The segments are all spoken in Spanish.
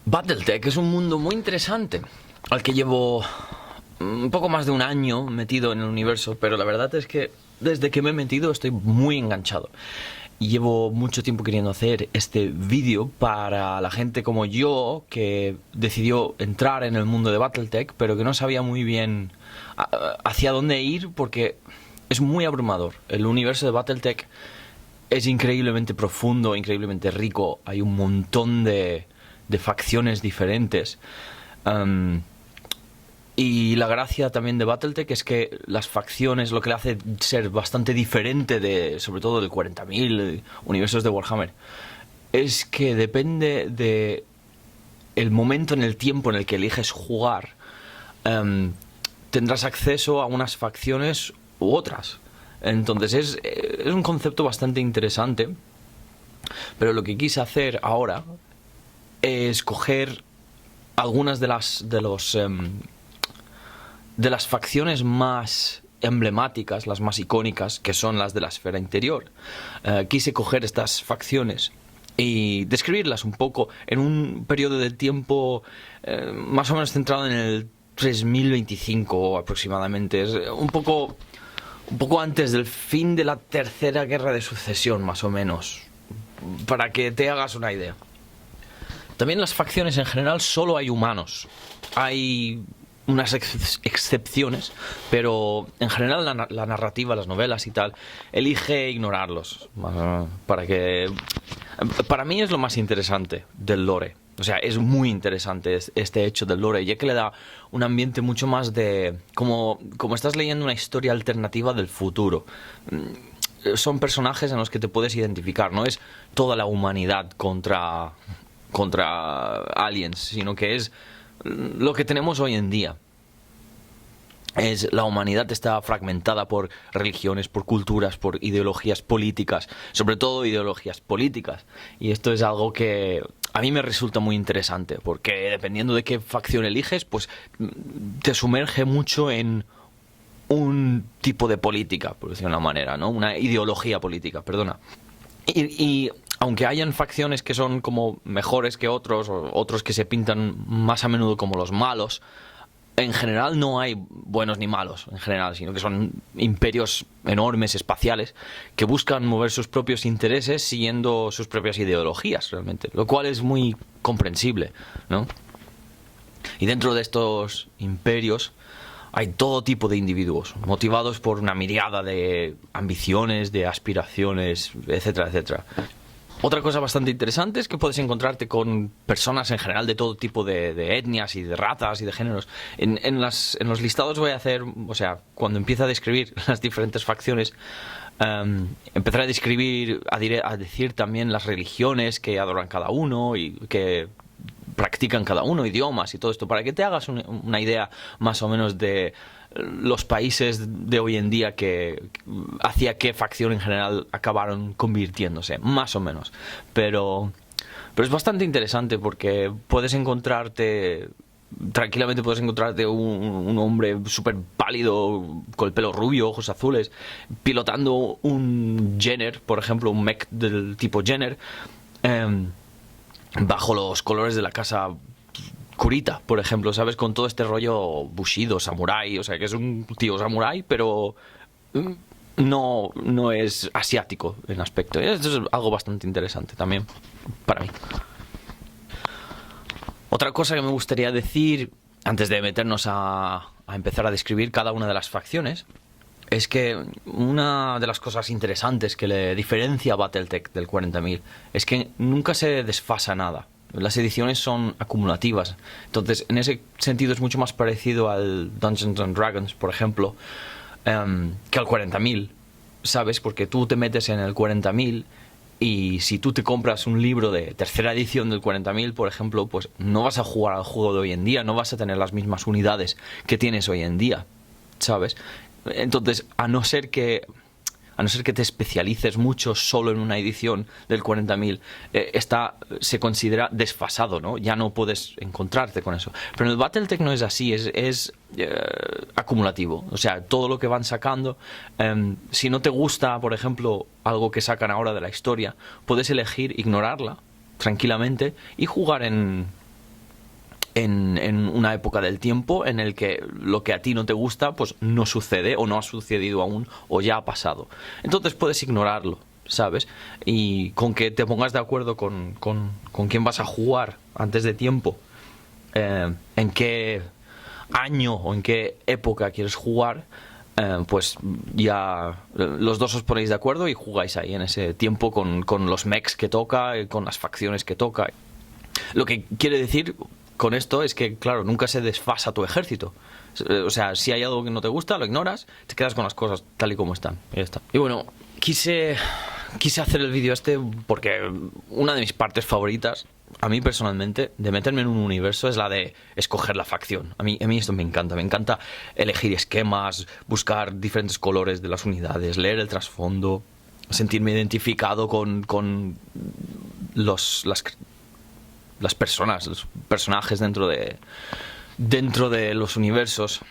Battletech es un mundo muy interesante, al que llevo un poco más de un año metido en el universo, pero la verdad es que desde que me he metido estoy muy enganchado. Y llevo mucho tiempo queriendo hacer este vídeo para la gente como yo que decidió entrar en el mundo de Battletech, pero que no sabía muy bien hacia dónde ir porque es muy abrumador. El universo de Battletech es increíblemente profundo, increíblemente rico. Hay un montón de facciones diferentes. Y la gracia también de Battletech es que las facciones, lo que le hace ser bastante diferente de, sobre todo del 40.000 universos de Warhammer, es que depende de el momento en el tiempo en el que eliges jugar, tendrás acceso a unas facciones u otras. Entonces es un concepto bastante interesante, pero lo que quise hacer ahora es coger algunas de las facciones más emblemáticas, las más icónicas, que son las de la esfera interior. Quise coger estas facciones y describirlas un poco en un periodo de tiempo más o menos centrado en el 3025 aproximadamente. Es un poco antes del fin de la Tercera Guerra de Sucesión, más o menos, para que te hagas una idea. También las facciones en general solo hay humanos. Hay unas excepciones, pero en general la narrativa, las novelas y tal, elige ignorarlos. Para mí es lo más interesante del lore. O sea, es muy interesante este hecho del lore, ya que le da un ambiente mucho más de como estás leyendo una historia alternativa del futuro. Son personajes en los que te puedes identificar, no es toda la humanidad contra aliens, sino que es lo que tenemos hoy en día. La humanidad está fragmentada por religiones, por culturas, por ideologías políticas, sobre todo ideologías políticas. Y esto es algo que a mí me resulta muy interesante, porque dependiendo de qué facción eliges, pues te sumerge mucho en un tipo de política, por decirlo de una manera, ¿no? Una ideología política, perdona. Y aunque hayan facciones que son como mejores que otros, o otros que se pintan más a menudo como los malos, en general no hay buenos ni malos, en general, sino que son imperios enormes, espaciales, que buscan mover sus propios intereses siguiendo sus propias ideologías, realmente, lo cual es muy comprensible, ¿no? Y dentro de estos imperios hay todo tipo de individuos, motivados por una miriada de ambiciones, de aspiraciones, etcétera, etcétera. Otra cosa bastante interesante es que puedes encontrarte con personas en general de todo tipo de etnias y de razas y de géneros. En los listados voy a hacer, o sea, cuando empiece a describir las diferentes facciones, empezaré a describir, a decir también las religiones que adoran cada uno y que practican cada uno, idiomas y todo esto, para que te hagas una idea más o menos de los países de hoy en día hacia qué facción en general acabaron convirtiéndose, más o menos. Pero es bastante interesante porque tranquilamente puedes encontrarte un hombre súper pálido, con el pelo rubio, ojos azules, pilotando un Jenner, por ejemplo, un mech del tipo Jenner, bajo los colores de la casa Kurita, por ejemplo, ¿sabes? Con todo este rollo bushido, samurái, o sea, que es un tío samurái, pero no es asiático en aspecto. Esto es algo bastante interesante también para mí. Otra cosa que me gustaría decir, antes de meternos a empezar a describir cada una de las facciones, es que una de las cosas interesantes que le diferencia a Battletech del 40.000 es que nunca se desfasa nada. Las ediciones son acumulativas. Entonces, en ese sentido es mucho más parecido al Dungeons and Dragons, por ejemplo, que al 40.000, ¿sabes? Porque tú te metes en el 40.000 y si tú te compras un libro de tercera edición del 40.000, por ejemplo, pues no vas a jugar al juego de hoy en día, no vas a tener las mismas unidades que tienes hoy en día, ¿sabes? Entonces, a no ser que te especialices mucho solo en una edición del 40.000, se considera desfasado, ¿no? Ya no puedes encontrarte con eso. Pero en el Battletech no es así, es acumulativo. O sea, todo lo que van sacando, si no te gusta, por ejemplo, algo que sacan ahora de la historia, puedes elegir ignorarla tranquilamente y jugar en en una época del tiempo en el que lo que a ti no te gusta pues no sucede o no ha sucedido aún o ya ha pasado. Entonces puedes ignorarlo, ¿sabes? Y con que te pongas de acuerdo con quién vas a jugar antes de tiempo, en qué año o en qué época quieres jugar, pues ya los dos os ponéis de acuerdo y jugáis ahí en ese tiempo con los mechs que toca, con las facciones que toca. Lo que quiere decir con esto es que, claro, nunca se desfasa tu ejército. O sea, si hay algo que no te gusta, lo ignoras, te quedas con las cosas tal y como están. Y ya está. Y bueno, quise hacer el vídeo este porque una de mis partes favoritas, a mí personalmente, de meterme en un universo es la de escoger la facción. A mí esto me encanta elegir esquemas, buscar diferentes colores de las unidades, leer el trasfondo, sentirme identificado con las personas, los personajes dentro de los universos.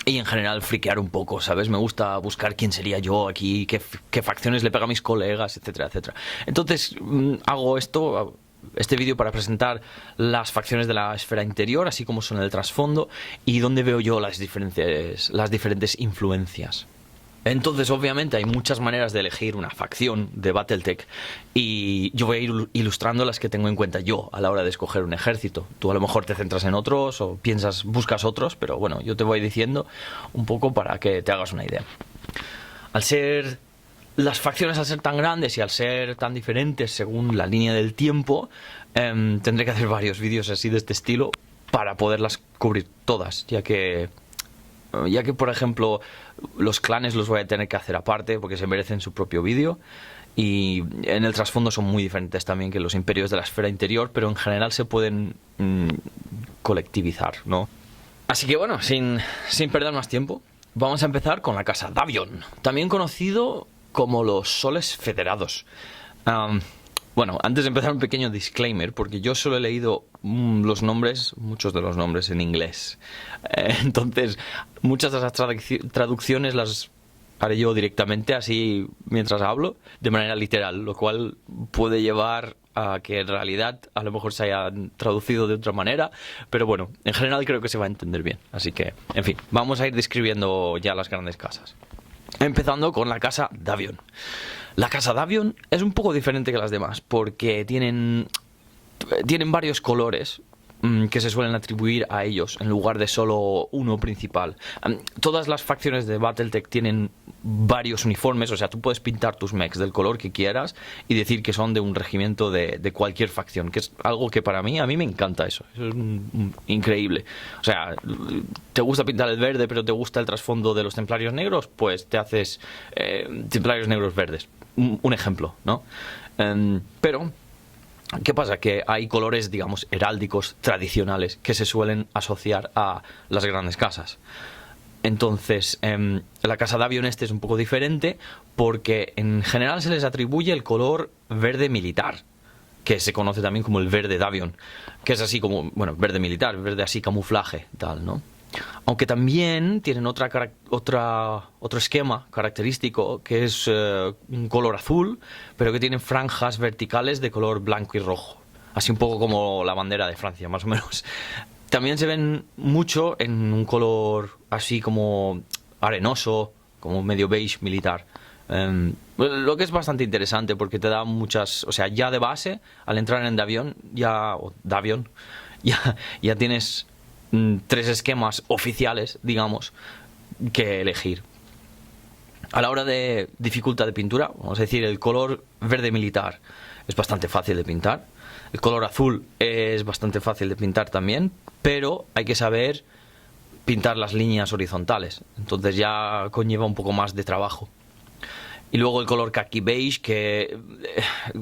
Y en general friquear un poco, ¿sabes? Me gusta buscar quién sería yo aquí, qué facciones le pega a mis colegas, etcétera, etcétera. Entonces hago este vídeo para presentar las facciones de la esfera interior, así como son el trasfondo, y dónde veo yo las diferentes influencias. Entonces, obviamente, hay muchas maneras de elegir una facción de Battletech y yo voy a ir ilustrando las que tengo en cuenta yo a la hora de escoger un ejército. Tú a lo mejor te centras en otros o buscas otros, pero bueno, yo te voy diciendo un poco para que te hagas una idea. Las facciones al ser tan grandes y al ser tan diferentes según la línea del tiempo, tendré que hacer varios vídeos así de este estilo para poderlas cubrir todas, ya que por ejemplo los clanes los voy a tener que hacer aparte porque se merecen su propio vídeo, y en el trasfondo son muy diferentes también que los imperios de la esfera interior, pero en general se pueden colectivizar, ¿no? Así que bueno, sin perder más tiempo, vamos a empezar con la casa Davion, también conocido como los Soles Federados. Bueno, antes de empezar, un pequeño disclaimer, porque yo solo he leído muchos de los nombres en inglés. Entonces, muchas de las traducciones las haré yo directamente, así mientras hablo, de manera literal, lo cual puede llevar a que en realidad a lo mejor se haya traducido de otra manera, pero bueno, en general creo que se va a entender bien. Así que, en fin, vamos a ir describiendo ya las grandes casas. Empezando con la casa Davion. La casa Davion es un poco diferente que las demás porque tienen varios colores que se suelen atribuir a ellos en lugar de solo uno principal. Todas las facciones de Battletech tienen varios uniformes, o sea, tú puedes pintar tus mechs del color que quieras y decir que son de un regimiento de cualquier facción, que es algo que a mí me encanta eso es increíble. O sea, ¿te gusta pintar el verde pero te gusta el trasfondo de los templarios negros? Pues te haces templarios negros verdes. Un ejemplo, ¿no? Pero ¿qué pasa? Que hay colores, digamos, heráldicos tradicionales que se suelen asociar a las grandes casas. Entonces, la casa Davion es un poco diferente porque en general se les atribuye el color verde militar, que se conoce también como el verde Davion, que es así como, bueno, verde militar, verde así camuflaje, tal, ¿no? Aunque también tienen otro esquema característico que es un color azul, pero que tiene franjas verticales de color blanco y rojo. Así un poco como la bandera de Francia, más o menos. También se ven mucho en un color así como arenoso, como medio beige militar. Lo que es bastante interesante porque te da muchas... O sea, ya de base, al entrar en Davion, ya tienes 3 esquemas oficiales, digamos, que elegir. A la hora de dificultad de pintura, vamos a decir, el color verde militar es bastante fácil de pintar. El color azul es bastante fácil de pintar también, pero hay que saber pintar las líneas horizontales. Entonces ya conlleva un poco más de trabajo. Y luego el color khaki beige, que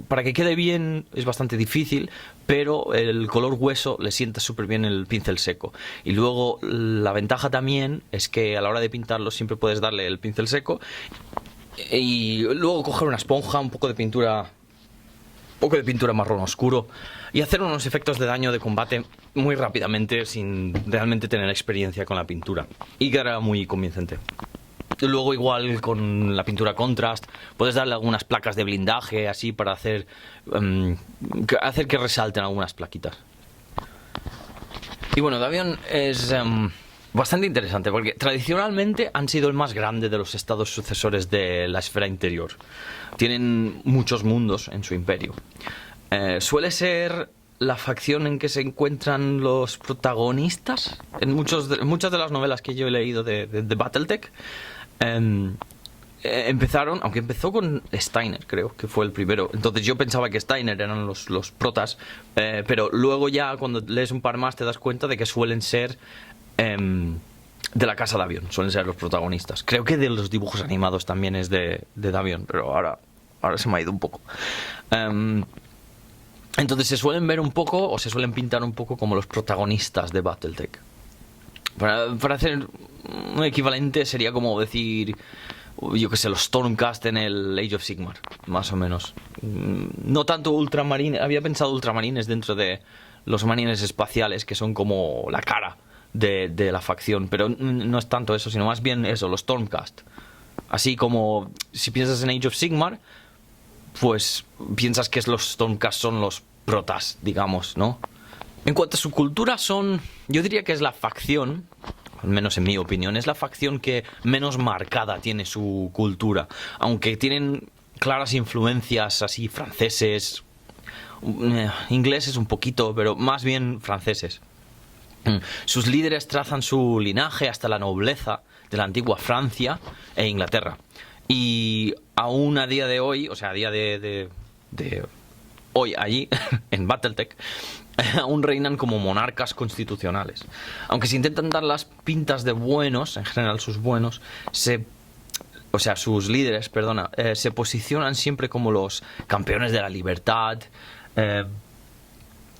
para que quede bien es bastante difícil, pero el color hueso le sienta súper bien el pincel seco. Y luego la ventaja también es que a la hora de pintarlo siempre puedes darle el pincel seco y luego coger una esponja, un poco de pintura marrón oscuro y hacer unos efectos de daño de combate muy rápidamente sin realmente tener experiencia con la pintura. Y quedará muy convincente. Luego igual con la pintura contrast puedes darle algunas placas de blindaje así para hacer que resalten algunas plaquitas. Y bueno, Davion es bastante interesante porque tradicionalmente han sido el más grande de los estados sucesores de la esfera interior. Tienen muchos mundos en su imperio. Suele ser la facción en que se encuentran los protagonistas en muchas de las novelas que yo he leído de Battletech. Empezaron, aunque empezó con Steiner, creo que fue el primero. Entonces yo pensaba que Steiner eran los protas, pero luego ya cuando lees un par más te das cuenta de que suelen ser de la casa Davion, suelen ser los protagonistas. Creo que de los dibujos animados también es de Davion, pero ahora se me ha ido un poco. Entonces se suelen ver un poco, o se suelen pintar un poco como los protagonistas de Battletech. Para hacer un equivalente sería como decir, yo que sé, los Stormcast en el Age of Sigmar, más o menos. No tanto ultramarines, había pensado ultramarines dentro de los marines espaciales, que son como la cara de la facción, pero no es tanto eso, sino más bien eso, los Stormcast. Así como si piensas en Age of Sigmar, pues piensas que los Stormcast son los protas, digamos, ¿no? En cuanto a su cultura, yo diría que es la facción, al menos en mi opinión, es la facción que menos marcada tiene su cultura, aunque tienen claras influencias así franceses, ingleses un poquito, pero más bien franceses. Sus líderes trazan su linaje hasta la nobleza de la antigua Francia e Inglaterra. Y aún a día de hoy, o sea, a día de hoy allí, en Battletech, aún reinan como monarcas constitucionales. Aunque se intentan dar las pintas de buenos, en general sus buenos, sus líderes, se posicionan siempre como los campeones de la libertad,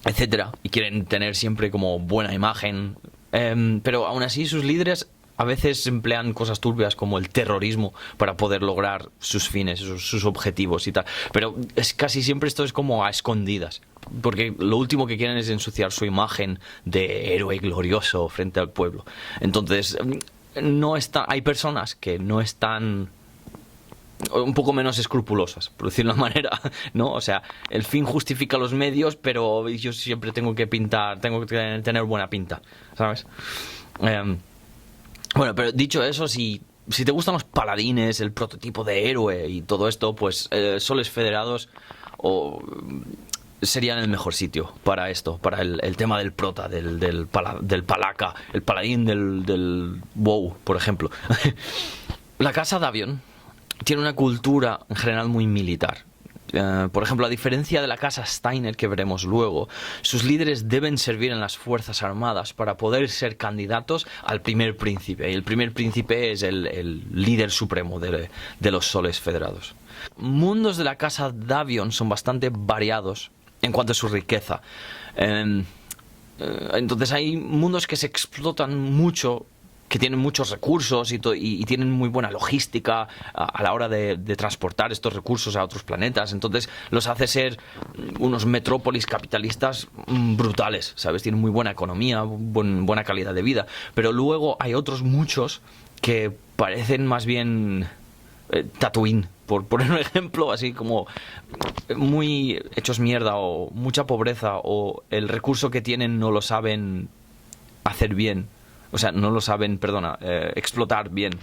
etcétera, y quieren tener siempre como buena imagen. Pero aún así sus líderes a veces emplean cosas turbias como el terrorismo para poder lograr sus fines, sus objetivos y tal. Pero casi siempre esto es como a escondidas, porque lo último que quieren es ensuciar su imagen de héroe glorioso frente al pueblo. Entonces, hay personas que no están un poco menos escrupulosas, por decirlo de una manera, ¿no? O sea, el fin justifica los medios, pero yo siempre tengo que tener buena pinta, ¿sabes? Bueno, pero dicho eso, si te gustan los paladines, el prototipo de héroe y todo esto, pues Soles Federados serían el mejor sitio para esto, para el tema del prota, del palaca, el paladín del WoW, por ejemplo. La casa Davion tiene una cultura en general muy militar. Por ejemplo, a diferencia de la casa Steiner que veremos luego, sus líderes deben servir en las fuerzas armadas para poder ser candidatos al primer príncipe. Y el primer príncipe es el líder supremo de los Soles Federados. Mundos de la casa Davion son bastante variados en cuanto a su riqueza. Entonces hay mundos que se explotan mucho, que tienen muchos recursos y tienen muy buena logística a la hora de transportar estos recursos a otros planetas. Entonces los hace ser unos metrópolis capitalistas brutales, ¿sabes? Tienen muy buena economía, buena calidad de vida. Pero luego hay otros muchos que parecen más bien Tatooine, por poner un ejemplo, así como muy hechos mierda, o mucha pobreza, o el recurso que tienen no lo saben hacer bien. O sea, no lo saben, explotar bien.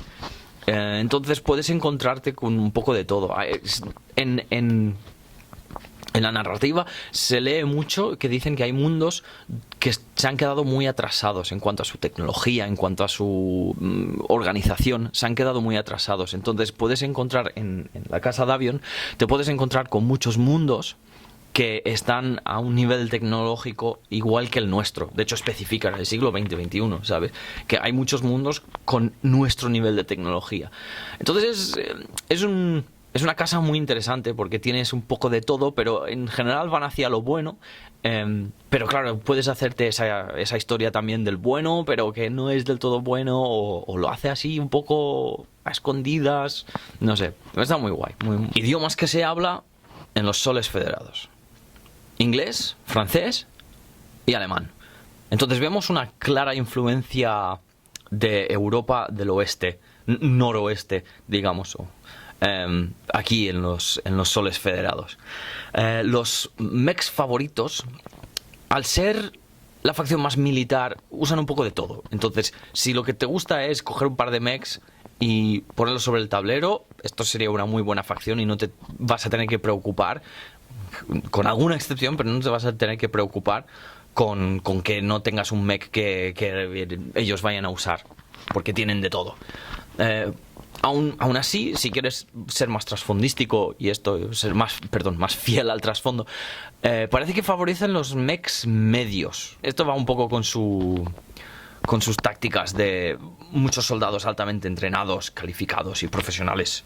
Entonces puedes encontrarte con un poco de todo. En la narrativa se lee mucho que dicen que hay mundos que se han quedado muy atrasados en cuanto a su tecnología, en cuanto a su organización, se han quedado muy atrasados. Entonces puedes encontrar en la casa Davion, te puedes encontrar con muchos mundos que están a un nivel tecnológico igual que el nuestro. De hecho, especifican en el siglo XX-XXI, ¿sabes? Que hay muchos mundos con nuestro nivel de tecnología. Entonces, es una casa muy interesante porque tienes un poco de todo, pero en general van hacia lo bueno. Pero claro, puedes hacerte esa historia también del bueno, pero que no es del todo bueno, o lo hace así un poco a escondidas. No sé, está muy guay. Idiomas que se habla en los Soles Federados: inglés, francés y alemán. Entonces vemos una clara influencia de Europa del oeste, noroeste, digamos, aquí en los Soles Federados. Los mechs favoritos, al ser la facción más militar usan un poco de todo. Entonces, si lo que te gusta es coger un par de mechs y ponerlos sobre el tablero, esto sería una muy buena facción y no te vas a tener que preocupar, con alguna excepción, pero no te vas a tener que preocupar con que no tengas un mech que ellos vayan a usar, porque tienen de todo. Aún así, si quieres ser más trasfondístico y esto, ser más fiel al trasfondo, parece que favorecen los mechs medios. Esto va un poco con sus tácticas de muchos soldados altamente entrenados, calificados y profesionales.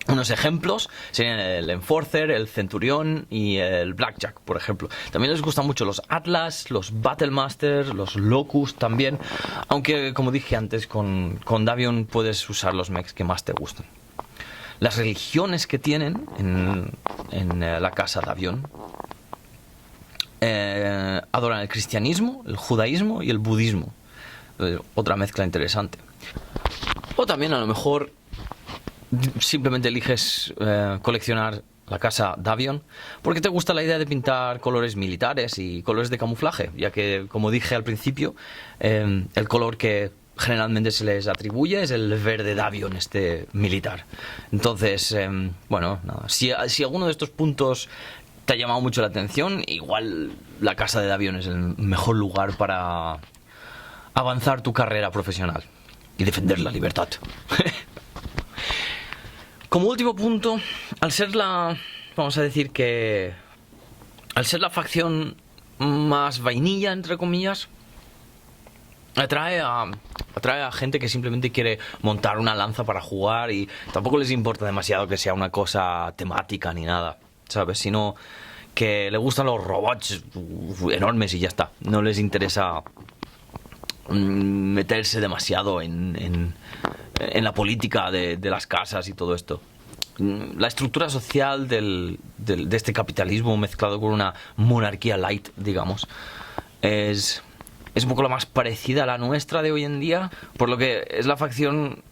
Unos ejemplos serían el Enforcer, el Centurión y el Blackjack, por ejemplo. También les gustan mucho los Atlas, los Battlemaster, los Locust también. Aunque, como dije antes, con Davion puedes usar los mechs que más te gustan. Las religiones que tienen en la casa Davion adoran el cristianismo, el judaísmo y el budismo. Otra mezcla interesante. O también a lo mejor simplemente eliges coleccionar la casa Davion porque te gusta la idea de pintar colores militares y colores de camuflaje, ya que, como dije al principio, el color que generalmente se les atribuye es el verde Davion, este militar. Entonces, bueno, nada. Si alguno de estos puntos te ha llamado mucho la atención, igual la casa de Davion es el mejor lugar para avanzar tu carrera profesional y defender la libertad. Como último punto, al ser la facción más vainilla, entre comillas, atrae a gente que simplemente quiere montar una lanza para jugar y tampoco les importa demasiado que sea una cosa temática ni nada, ¿sabes? Sino que le gustan los robots enormes y ya está. No les interesa meterse demasiado en la política de las casas y todo esto. La estructura social de este capitalismo mezclado con una monarquía light, digamos, es un poco la más parecida a la nuestra de hoy en día, por lo que es la facción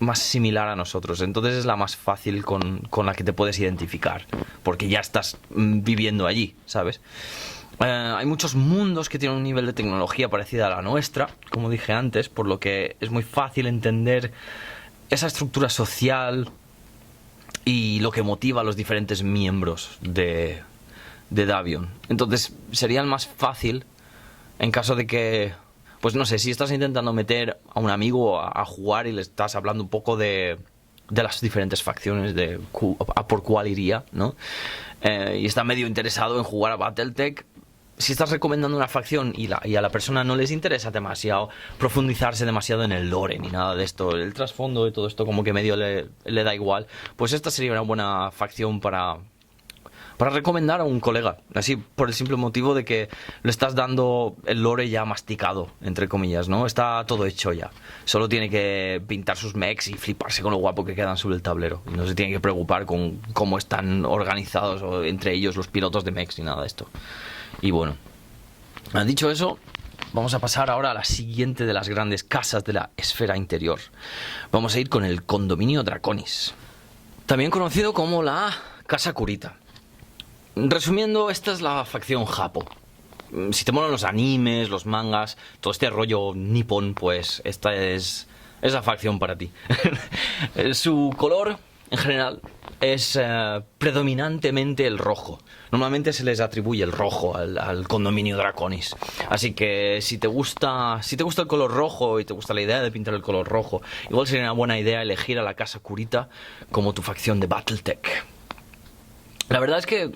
más similar a nosotros. Entonces es la más fácil con la que te puedes identificar, porque ya estás viviendo allí, ¿sabes? Hay muchos mundos que tienen un nivel de tecnología parecida a la nuestra, como dije antes, por lo que es muy fácil entender esa estructura social y lo que motiva a los diferentes miembros de Davion. Entonces sería el más fácil en caso de que, pues no sé, si estás intentando meter a un amigo a jugar y le estás hablando un poco de las diferentes facciones, de a por cuál iría, ¿no? Y está medio interesado en jugar a Battletech. Si estás recomendando una facción y a la persona no les interesa demasiado profundizarse demasiado en el lore ni nada de esto, el trasfondo y todo esto como que medio le da igual, pues esta sería una buena facción para recomendar a un colega, así por el simple motivo de que le estás dando el lore ya masticado, entre comillas, ¿no? Está todo hecho ya, solo tiene que pintar sus mechs y fliparse con lo guapo que quedan sobre el tablero, y no se tiene que preocupar con cómo están organizados o entre ellos los pilotos de mechs ni nada de esto. Y bueno, dicho eso, vamos a pasar ahora a la siguiente de las grandes casas de la esfera interior. Vamos a ir con el Condominio Draconis, también conocido como la Casa Kurita. Resumiendo, esta es la facción Japo. Si te molan los animes, los mangas, todo este rollo nipón, pues esta es la facción para ti. Su color, en general, es predominantemente el rojo. Normalmente se les atribuye el rojo al Condominio Draconis. Así que si te gusta el color rojo y te gusta la idea de pintar el color rojo, igual sería una buena idea elegir a la Casa Kurita como tu facción de Battletech. La verdad es que,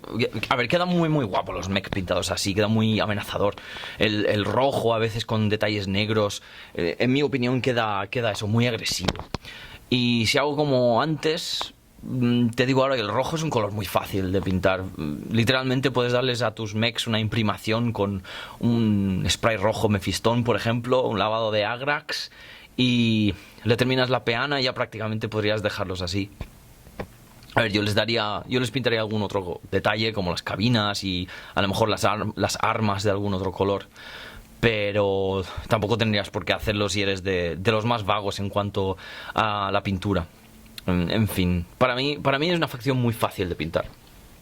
a ver, quedan muy muy guapos los mechs pintados así, queda muy amenazador. El rojo a veces con detalles negros, en mi opinión queda eso, muy agresivo. Y si hago como antes, te digo ahora que el rojo es un color muy fácil de pintar. Literalmente puedes darles a tus mechs una imprimación con un spray rojo Mephiston, por ejemplo, un lavado de Agrax, y le terminas la peana y ya prácticamente podrías dejarlos así. A ver, yo les pintaría algún otro detalle, como las cabinas y a lo mejor las armas de algún otro color. Pero tampoco tendrías por qué hacerlo si eres de los más vagos en cuanto a la pintura. En fin, para mí es una facción muy fácil de pintar.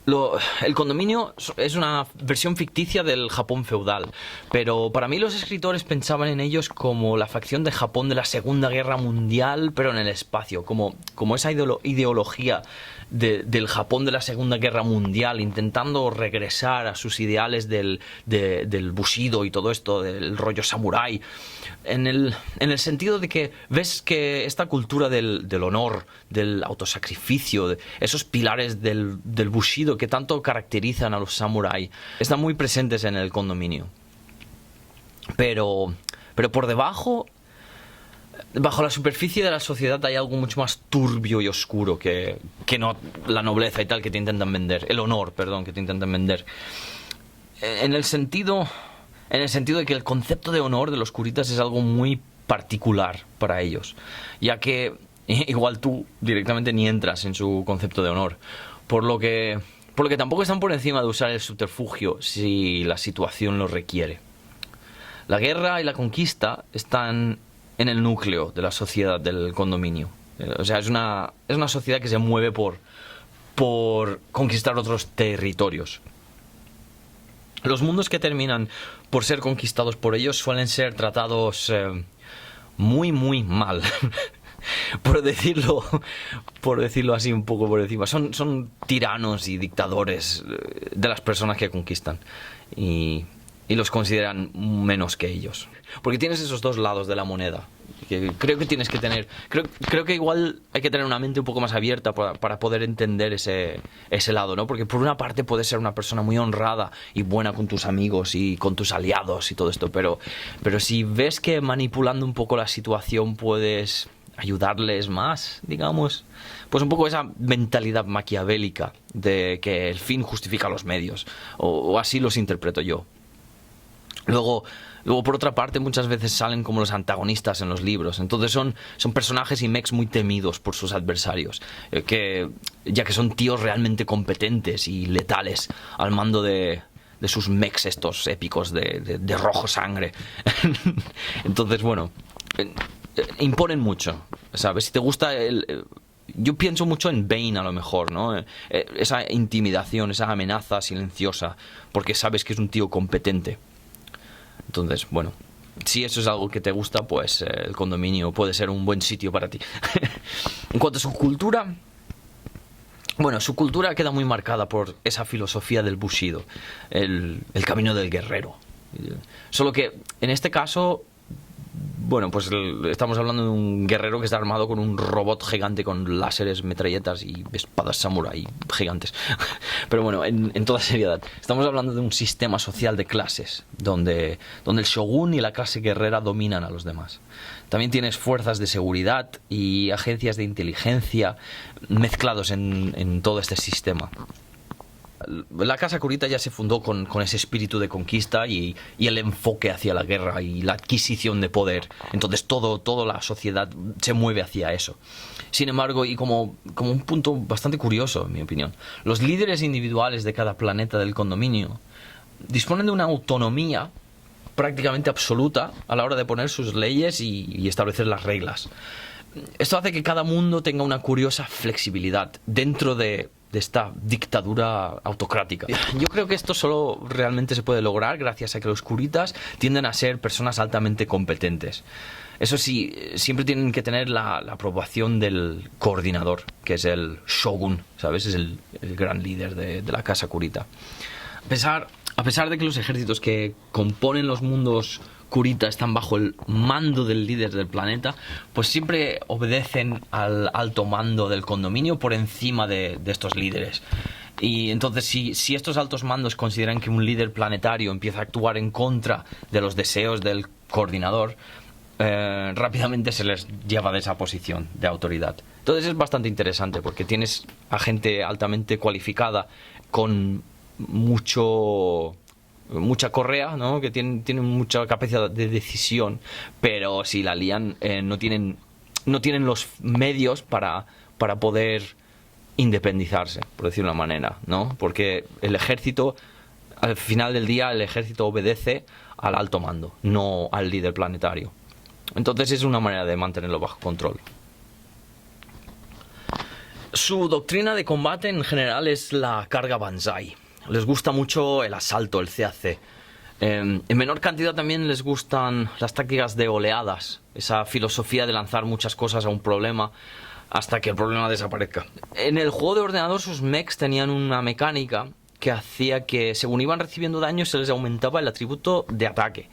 El condominio es una versión ficticia del Japón feudal, pero para mí los escritores pensaban en ellos como la facción de Japón de la Segunda Guerra Mundial, pero en el espacio, como esa ideología del Japón de la Segunda Guerra Mundial, intentando regresar a sus ideales del Bushido y todo esto, del rollo samurái, en el sentido de que ves que esta cultura del honor, del autosacrificio, de esos pilares del Bushido que tanto caracterizan a los samuráis, están muy presentes en el condominio. Pero por debajo, bajo la superficie de la sociedad hay algo mucho más turbio y oscuro que no la nobleza y tal que te intentan vender, el honor, perdón, que te intentan vender. En el sentido de que el concepto de honor de los curitas es algo muy particular para ellos, ya que igual tú directamente ni entras en su concepto de honor, por lo que tampoco están por encima de usar el subterfugio si la situación lo requiere. La guerra y la conquista están en el núcleo de la sociedad del condominio. O sea, es una sociedad que se mueve por conquistar otros territorios. Los mundos que terminan por ser conquistados por ellos suelen ser tratados muy, muy mal. por decirlo así un poco por encima. Son tiranos y dictadores de las personas que conquistan. Y los consideran menos que ellos. Porque tienes esos dos lados de la moneda. Que creo que tienes que tener. Creo que igual hay que tener una mente un poco más abierta para poder entender ese lado, ¿no? Porque por una parte puedes ser una persona muy honrada y buena con tus amigos y con tus aliados y todo esto, pero si ves que manipulando un poco la situación puedes ayudarles más, digamos, pues un poco esa mentalidad maquiavélica de que el fin justifica los medios, o así los interpreto yo. Luego, por otra parte, muchas veces salen como los antagonistas en los libros. Entonces son personajes y mechs muy temidos por sus adversarios, ya que son tíos realmente competentes y letales al mando de sus mechs estos épicos de rojo sangre. Entonces, bueno, imponen mucho, ¿sabes? Si te gusta yo pienso mucho en Bane a lo mejor, ¿no? Esa intimidación, esa amenaza silenciosa, porque sabes que es un tío competente. Entonces, bueno, si eso es algo que te gusta, pues el condominio puede ser un buen sitio para ti. En cuanto a su cultura, bueno, su cultura queda muy marcada por esa filosofía del Bushido, el camino del guerrero. Solo que en este caso, bueno, pues estamos hablando de un guerrero que está armado con un robot gigante con láseres, metralletas y espadas samurái gigantes. Pero bueno, en toda seriedad, estamos hablando de un sistema social de clases donde el shogun y la clase guerrera dominan a los demás. También tienes fuerzas de seguridad y agencias de inteligencia mezclados en todo este sistema. La Casa Kurita ya se fundó con ese espíritu de conquista y el enfoque hacia la guerra y la adquisición de poder. Entonces toda la sociedad se mueve hacia eso. Sin embargo, y como un punto bastante curioso, en mi opinión, los líderes individuales de cada planeta del condominio disponen de una autonomía prácticamente absoluta a la hora de poner sus leyes y establecer las reglas. Esto hace que cada mundo tenga una curiosa flexibilidad dentro de esta dictadura autocrática. Yo creo que esto solo realmente se puede lograr gracias a que los kuritas tienden a ser personas altamente competentes. Eso sí, siempre tienen que tener la aprobación del coordinador, que es el shogun, ¿sabes? Es el gran líder de la casa kurita. A pesar de que los ejércitos que componen los mundos kurita están bajo el mando del líder del planeta, pues siempre obedecen al alto mando del condominio por encima de estos líderes. Y entonces si estos altos mandos consideran que un líder planetario empieza a actuar en contra de los deseos del coordinador, rápidamente se les lleva de esa posición de autoridad. Entonces es bastante interesante porque tienes a gente altamente cualificada con mucha correa, ¿no? Que tienen mucha capacidad de decisión, pero si la lían no tienen los medios para poder independizarse, por decirlo de una manera, ¿no? Porque el ejército, al final del día, el ejército obedece al alto mando, no al líder planetario. Entonces es una manera de mantenerlo bajo control. Su doctrina de combate en general es la carga Banzai. Les gusta mucho el asalto, el CAC. En menor cantidad también les gustan las tácticas de oleadas, esa filosofía de lanzar muchas cosas a un problema hasta que el problema desaparezca. En el juego de ordenador sus mechs tenían una mecánica que hacía que según iban recibiendo daño se les aumentaba el atributo de ataque.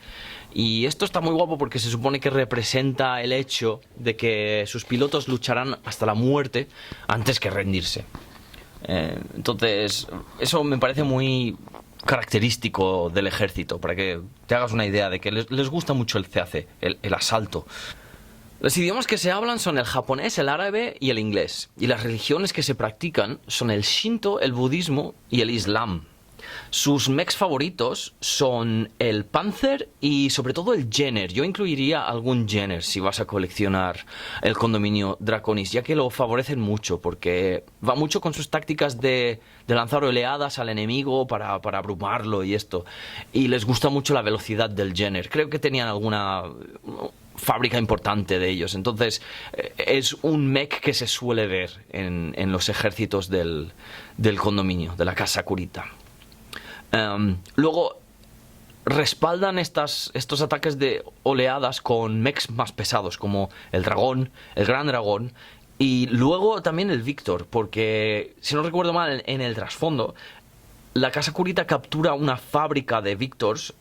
Y esto está muy guapo porque se supone que representa el hecho de que sus pilotos lucharán hasta la muerte antes que rendirse. Entonces, eso me parece muy característico del ejército, para que te hagas una idea de que les gusta mucho el CAC, el asalto. Los idiomas que se hablan son el japonés, el árabe y el inglés. Y las religiones que se practican son el Shinto, el budismo y el islam. Sus mechs favoritos son el Panzer y sobre todo el Jenner. Yo incluiría algún Jenner si vas a coleccionar el condominio Draconis, ya que lo favorecen mucho porque va mucho con sus tácticas de lanzar oleadas al enemigo para abrumarlo y esto. Y les gusta mucho la velocidad del Jenner. Creo que tenían alguna fábrica importante de ellos. Entonces es un mech que se suele ver en los ejércitos del condominio, de la casa Kurita. Luego respaldan estos ataques de oleadas con mechs más pesados como el dragón, el gran dragón y luego también el Víctor, porque si no recuerdo mal en el trasfondo la casa Kurita captura una fábrica de Víctors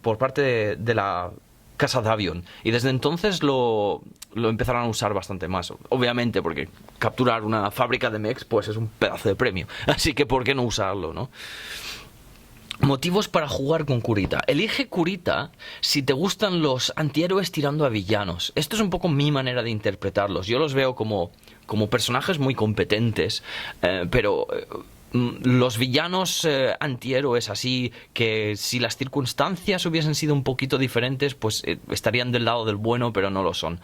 por parte de la casa Davion y desde entonces lo empezaron a usar bastante más, obviamente porque capturar una fábrica de mechs pues es un pedazo de premio, así que ¿por qué no usarlo, no? Motivos para jugar con Kurita. Elige Kurita si te gustan los antihéroes tirando a villanos. Esto es un poco mi manera de interpretarlos. Yo los veo como personajes muy competentes, pero los villanos antihéroes así, que si las circunstancias hubiesen sido un poquito diferentes, pues estarían del lado del bueno, pero no lo son.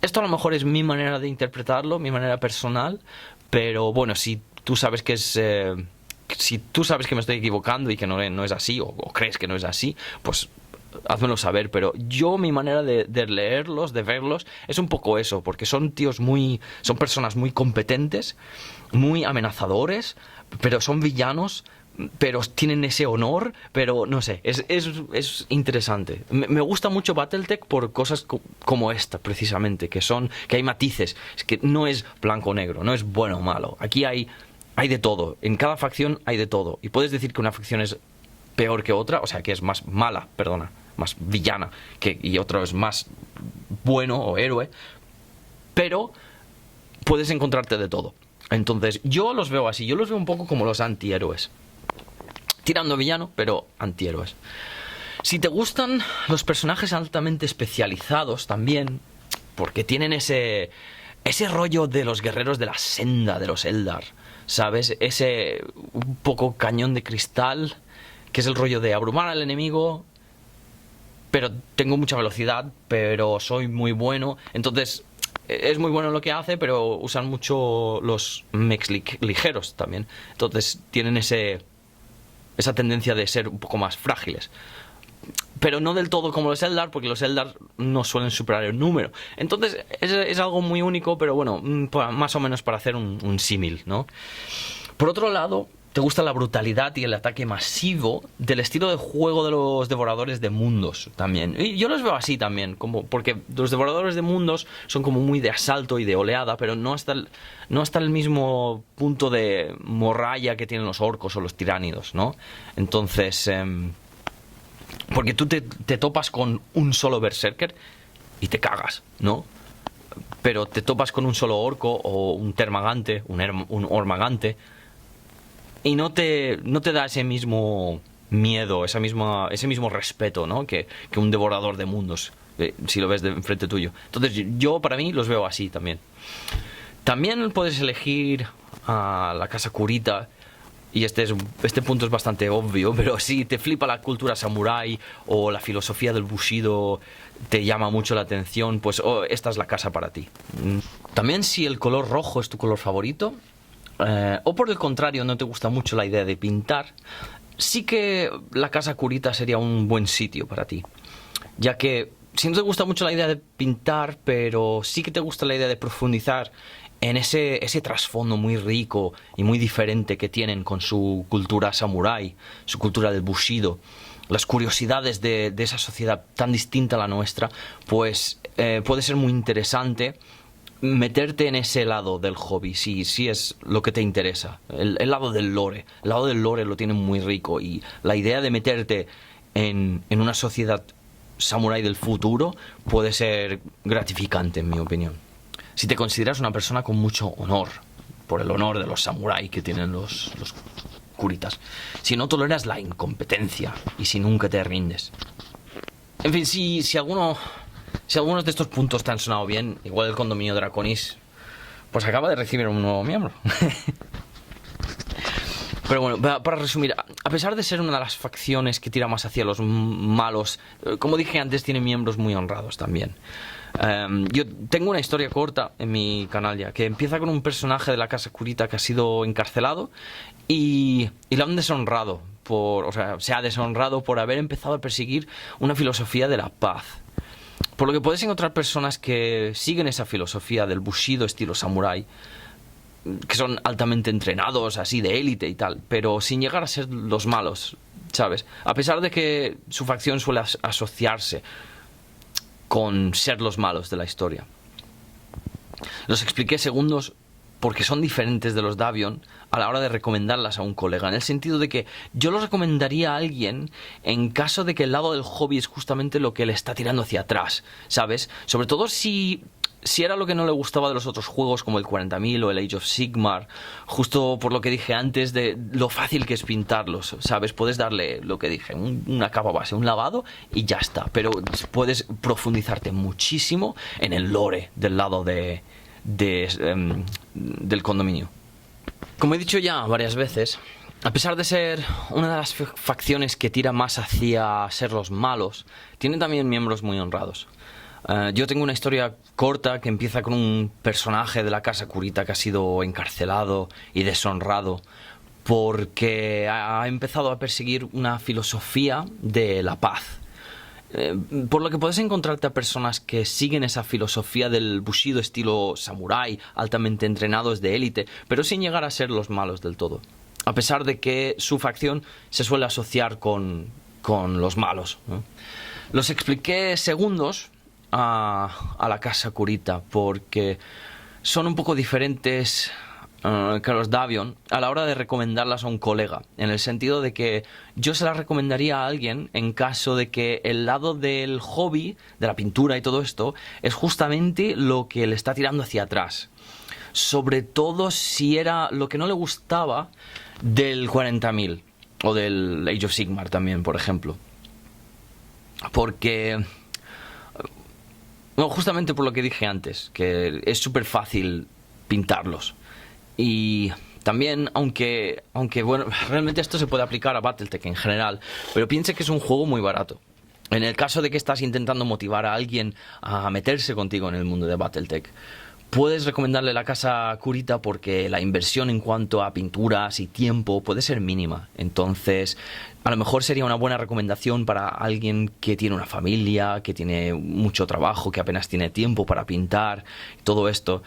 Esto a lo mejor es mi manera de interpretarlo, mi manera personal, pero bueno, si tú sabes que es... si tú sabes que me estoy equivocando y que no es así, o crees que no es así, pues házmelo saber. Pero yo, mi manera de leerlos, de verlos, es un poco eso, porque son son personas muy competentes, muy amenazadores, pero son villanos, pero tienen ese honor, pero no sé, es interesante. Me gusta mucho Battletech por cosas como esta, precisamente, que hay matices, es que no es blanco o negro, no es bueno o malo, aquí hay de todo, en cada facción hay de todo. Y puedes decir que una facción es peor que otra, o sea, que es más mala, más villana, y otro es más bueno o héroe, pero puedes encontrarte de todo. Entonces, yo los veo así, yo los veo un poco como los antihéroes. Tirando villano, pero antihéroes. Si te gustan los personajes altamente especializados también, porque tienen ese rollo de los guerreros de la senda, de los Eldar, ¿sabes? Ese un poco cañón de cristal, que es el rollo de abrumar al enemigo, pero tengo mucha velocidad, pero soy muy bueno. Entonces, es muy bueno lo que hace, pero usan mucho los mechs ligeros también. Entonces, tienen esa tendencia de ser un poco más frágiles. Pero no del todo como los Eldar, porque los Eldar no suelen superar el número. Entonces es algo muy único, pero bueno, más o menos para hacer un símil, ¿no? Por otro lado, te gusta la brutalidad y el ataque masivo del estilo de juego de los devoradores de mundos también. Y yo los veo así también, porque los devoradores de mundos son como muy de asalto y de oleada, pero no hasta el mismo punto de morralla que tienen los orcos o los tiránidos, ¿no? Entonces... porque tú te topas con un solo berserker y te cagas, ¿no? Pero te topas con un solo orco o un termagante, un ormagante, y no te da ese mismo miedo, ese mismo respeto, ¿no? Que un devorador de mundos, si lo ves de enfrente tuyo. Entonces yo para mí los veo así también. También puedes elegir a la casa Kurita. Y este punto es bastante obvio, pero si te flipa la cultura samurái o la filosofía del Bushido, te llama mucho la atención, pues esta es la casa para ti. También si el color rojo es tu color favorito, o por el contrario no te gusta mucho la idea de pintar, sí que la casa Kurita sería un buen sitio para ti. Ya que si no te gusta mucho la idea de pintar, pero sí que te gusta la idea de profundizar en ese trasfondo muy rico y muy diferente que tienen con su cultura samurái, su cultura del Bushido, las curiosidades de esa sociedad tan distinta a la nuestra, pues puede ser muy interesante meterte en ese lado del hobby, si es lo que te interesa. El lado del lore. El lado del lore lo tienen muy rico, y la idea de meterte en una sociedad samurái del futuro puede ser gratificante, en mi opinión. Si te consideras una persona con mucho honor, por el honor de los samuráis que tienen los curitas. Si no toleras la incompetencia y si nunca te rindes. En fin, si algunos de estos puntos te han sonado bien, igual el condominio Draconis pues acaba de recibir un nuevo miembro. Pero bueno, para resumir, a pesar de ser una de las facciones que tira más hacia los malos, como dije antes, tiene miembros muy honrados también. Yo tengo una historia corta en mi canal ya, que empieza con un personaje de la casa Kurita que ha sido encarcelado y lo han deshonrado, se ha deshonrado por haber empezado a perseguir una filosofía de la paz. Por lo que puedes encontrar personas que siguen esa filosofía del Bushido estilo samurái, que son altamente entrenados, así de élite y tal, pero sin llegar a ser los malos, ¿sabes? A pesar de que su facción suele asociarse con ser los malos de la historia. Los expliqué segundos porque son diferentes de los Davion a la hora de recomendarlas a un colega, en el sentido de que yo los recomendaría a alguien en caso de que el lado del hobby es justamente lo que le está tirando hacia atrás, ¿sabes? Sobre todo si era lo que no le gustaba de los otros juegos como el 40.000 o el Age of Sigmar, justo por lo que dije antes de lo fácil que es pintarlos, ¿sabes? Puedes darle lo que dije, una capa base, un lavado y ya está, pero puedes profundizarte muchísimo en el lore del lado del condominio. Como he dicho ya varias veces, a pesar de ser una de las facciones que tira más hacia ser los malos, tiene también miembros muy honrados. Yo tengo una historia corta que empieza con un personaje de la casa Kurita que ha sido encarcelado y deshonrado porque ha empezado a perseguir una filosofía de la paz. Por lo que puedes encontrarte a personas que siguen esa filosofía del Bushido estilo samurái, altamente entrenados de élite, pero sin llegar a ser los malos del todo. A pesar de que su facción se suele asociar con los malos, ¿no? Los expliqué segundos a la casa Kurita porque son un poco diferentes que los Davion a la hora de recomendarlas a un colega, en el sentido de que yo se las recomendaría a alguien en caso de que el lado del hobby, de la pintura y todo esto, es justamente lo que le está tirando hacia atrás, sobre todo si era lo que no le gustaba del 40.000 o del Age of Sigmar también, por ejemplo, porque no, justamente por lo que dije antes, que es súper fácil pintarlos. Y también, aunque bueno, realmente esto se puede aplicar a Battletech en general, pero piense que es un juego muy barato. En el caso de que estás intentando motivar a alguien a meterse contigo en el mundo de Battletech, puedes recomendarle la casa Kurita porque la inversión en cuanto a pinturas y tiempo puede ser mínima. Entonces, a lo mejor sería una buena recomendación para alguien que tiene una familia, que tiene mucho trabajo, que apenas tiene tiempo para pintar, todo esto.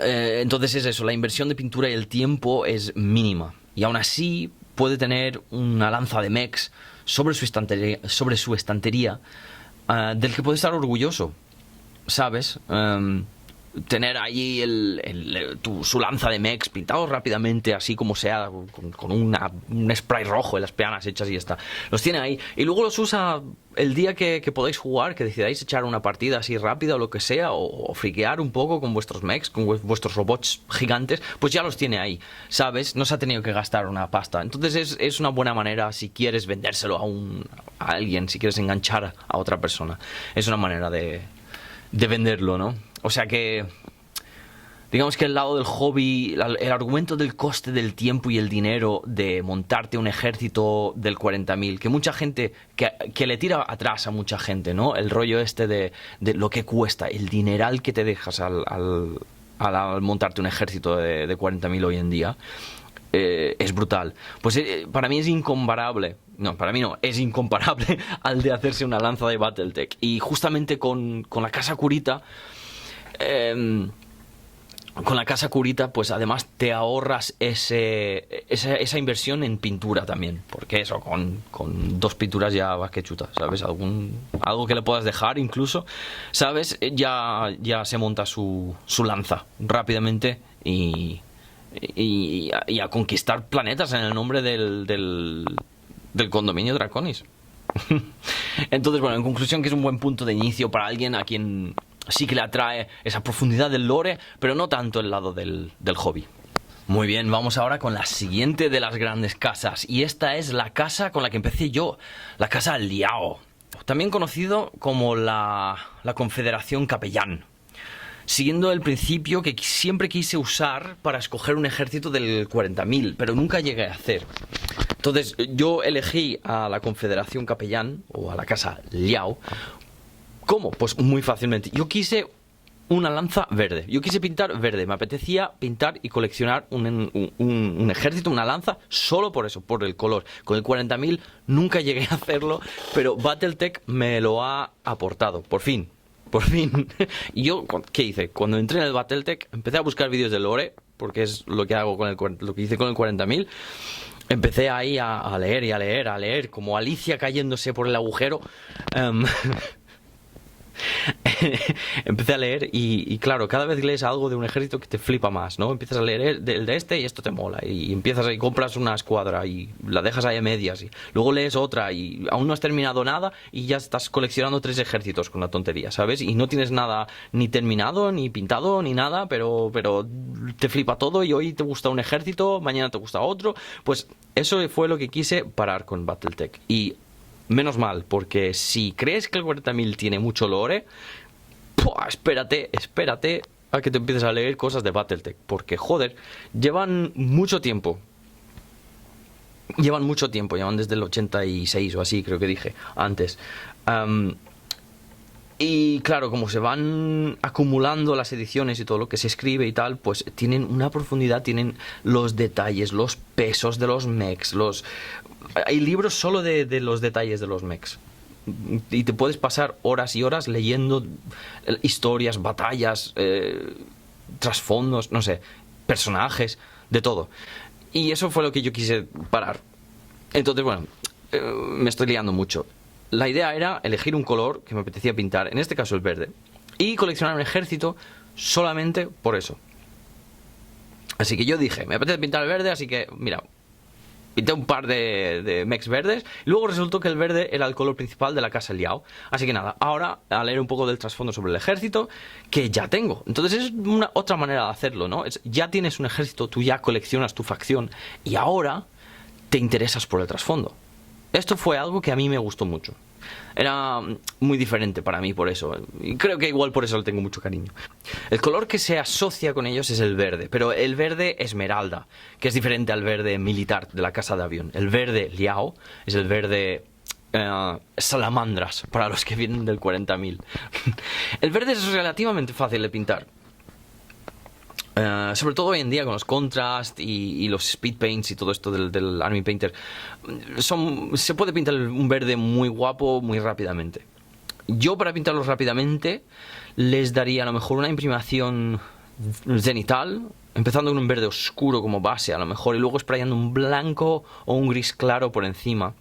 Entonces es eso, la inversión de pintura y el tiempo es mínima. Y aún así puede tener una lanza de mechs sobre su estantería, del que puede estar orgulloso, ¿sabes? Tener allí su lanza de mechs pintado rápidamente, así como sea, con un spray rojo en las peanas hechas y ya está. Los tiene ahí y luego los usa el día que podáis jugar, que decidáis echar una partida así rápida o lo que sea, o friquear un poco con vuestros mechs, con vuestros robots gigantes, pues ya los tiene ahí, ¿sabes? No se ha tenido que gastar una pasta. Entonces es una buena manera si quieres vendérselo a alguien, si quieres enganchar a otra persona. Es una manera de venderlo, ¿no? O sea que, digamos que el lado del hobby, el argumento del coste del tiempo y el dinero de montarte un ejército del 40.000, que mucha gente, que le tira atrás a mucha gente, ¿no? El rollo este de lo que cuesta, el dineral que te dejas al montarte un ejército de 40.000 hoy en día, es brutal. Pues para mí es incomparable. No, para mí no, es incomparable al de hacerse una lanza de Battletech. Y justamente con la casa Kurita con la casa Kurita, pues además te ahorras esa inversión en pintura también. Porque eso, con 2 pinturas ya vas que chuta, ¿sabes? Algo que le puedas dejar incluso, ¿sabes? Ya se monta su lanza rápidamente y a conquistar planetas en el nombre del condominio Draconis. Entonces, bueno, en conclusión, que es un buen punto de inicio para alguien a quien sí que le atrae esa profundidad del lore, pero no tanto el lado del hobby. Muy bien, vamos ahora con la siguiente de las grandes casas, y esta es la casa con la que empecé yo, la casa Liao, también conocido como la Confederación Capellán, siguiendo el principio que siempre quise usar para escoger un ejército del 40.000, pero nunca llegué a hacer. Entonces yo elegí a la Confederación Capellán, o a la casa Liao. ¿Cómo? Pues muy fácilmente. Yo quise una lanza verde. Yo quise pintar verde. Me apetecía pintar y coleccionar un ejército, una lanza, solo por eso, por el color. Con el 40.000 nunca llegué a hacerlo, pero Battletech me lo ha aportado. Por fin. Por fin. Y yo, ¿qué hice? Cuando entré en el Battletech, empecé a buscar vídeos de lore, porque es lo que hago lo que hice con el 40.000. Empecé ahí a leer y a leer, como Alicia cayéndose por el agujero. Empecé a leer y claro, cada vez lees algo de un ejército que te flipa más, ¿no? Empiezas a leer el de este y esto te mola, y empiezas y compras una escuadra y la dejas ahí a medias, y luego lees otra y aún no has terminado nada y ya estás coleccionando 3 ejércitos con una tontería, ¿sabes? Y no tienes nada ni terminado, ni pintado, ni nada, pero te flipa todo, y hoy te gusta un ejército, mañana te gusta otro. Pues eso fue lo que quise parar con Battletech, y menos mal, porque si crees que el 40.000 tiene mucho lore, espérate a que te empieces a leer cosas de Battletech, porque joder, llevan mucho tiempo, llevan desde el 86 o así, creo que dije antes. Y claro, como se van acumulando las ediciones y todo lo que se escribe y tal, pues tienen una profundidad, tienen los detalles, los pesos de los mechs, hay libros solo de los detalles de los mechs. Y te puedes pasar horas y horas leyendo historias, batallas, trasfondos, no sé, personajes, de todo. Y eso fue lo que yo quise parar. Entonces, bueno, me estoy liando mucho. La idea era elegir un color que me apetecía pintar, en este caso el verde, y coleccionar un ejército solamente por eso. Así que yo dije, me apetece pintar el verde, así que, mira, pinté un par de mechs verdes, y luego resultó que el verde era el color principal de la casa Liao. Así que nada, ahora a leer un poco del trasfondo sobre el ejército, que ya tengo. Entonces es otra manera de hacerlo, ¿no? Ya tienes un ejército, tú ya coleccionas tu facción, y ahora te interesas por el trasfondo. Esto fue algo que a mí me gustó mucho. Era muy diferente para mí por eso. Y creo que igual por eso le tengo mucho cariño. El color que se asocia con ellos es el verde, pero el verde esmeralda, que es diferente al verde militar de la casa de avión. El verde Liao es el verde salamandras, para los que vienen del 40.000. El verde es relativamente fácil de pintar. Sobre todo hoy en día con los contrast y los speed paints y todo esto del Army Painter, se puede pintar un verde muy guapo muy rápidamente. Yo, para pintarlos rápidamente, les daría a lo mejor una imprimación cenital, empezando con un verde oscuro como base a lo mejor, y luego sprayando un blanco o un gris claro por encima.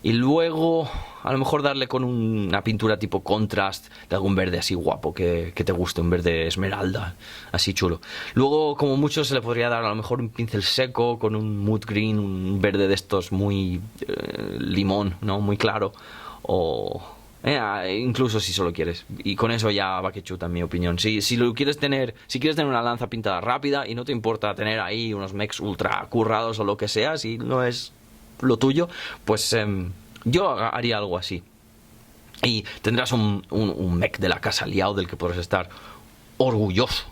Y luego a lo mejor darle con una pintura tipo contrast de algún verde así guapo que te guste, un verde esmeralda, así chulo. Luego, como mucho, se le podría dar a lo mejor un pincel seco con un mood green, un verde de estos muy limón, ¿no? Muy claro. O incluso si solo quieres. Y con eso ya va que chuta, en mi opinión. Si quieres tener una lanza pintada rápida y no te importa tener ahí unos mechs ultra currados o lo que sea, si no es lo tuyo, pues yo haría algo así. Y tendrás un mech de la casa Liao del que podrás estar orgulloso.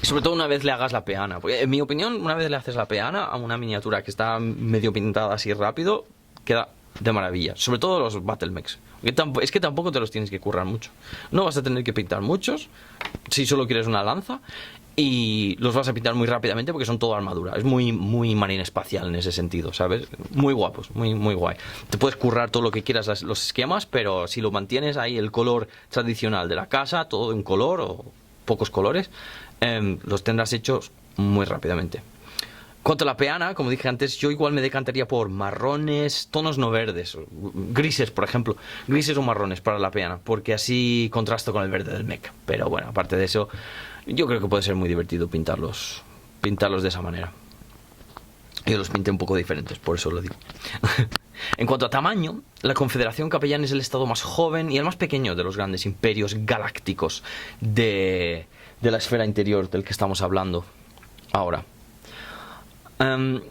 Y sobre todo una vez le hagas la peana, porque en mi opinión, una vez le haces la peana a una miniatura que está medio pintada así rápido, queda de maravilla. Sobre todo los battle mechs, es que tampoco te los tienes que currar mucho. No vas a tener que pintar muchos si solo quieres una lanza, y los vas a pintar muy rápidamente porque son todo armadura. Es muy, muy marine espacial en ese sentido, ¿sabes? Muy guapos, muy, muy guay. Te puedes currar todo lo que quieras los esquemas, pero si lo mantienes ahí el color tradicional de la casa, todo de un color o pocos colores, los tendrás hechos muy rápidamente. Cuanto a la peana, como dije antes, yo igual me decantaría por marrones, tonos no verdes, grises, por ejemplo, grises o marrones para la peana, porque así contrasto con el verde del mech. Pero bueno, aparte de eso, yo creo que puede ser muy divertido pintarlos de esa manera. Yo los pinté un poco diferentes, por eso lo digo. En cuanto a tamaño, la Confederación Capellán es el estado más joven y el más pequeño de los grandes imperios galácticos de la esfera interior del que estamos hablando ahora. En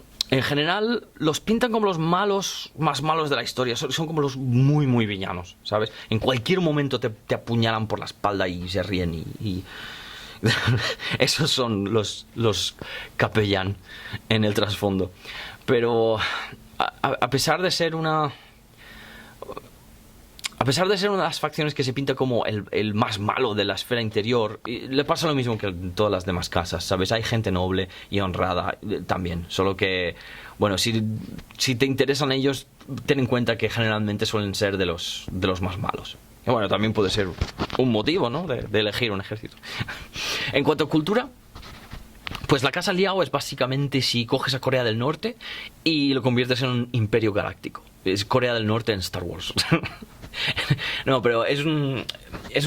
general, los pintan como los malos, más malos de la historia. Son como los muy, muy villanos, ¿sabes? En cualquier momento te apuñalan por la espalda y se ríen y esos son los capellán en el trasfondo. Pero a pesar de ser una de las facciones que se pinta como el más malo de la esfera interior, le pasa lo mismo que en todas las demás casas, ¿sabes? Hay gente noble y honrada también, solo que, bueno, si te interesan ellos, ten en cuenta que generalmente suelen ser de los más malos. Y bueno, también puede ser un motivo, ¿no?, de elegir un ejército. En cuanto a cultura, pues la Casa Liao es básicamente si coges a Corea del Norte y lo conviertes en un imperio galáctico. Es Corea del Norte en Star Wars. No, pero es un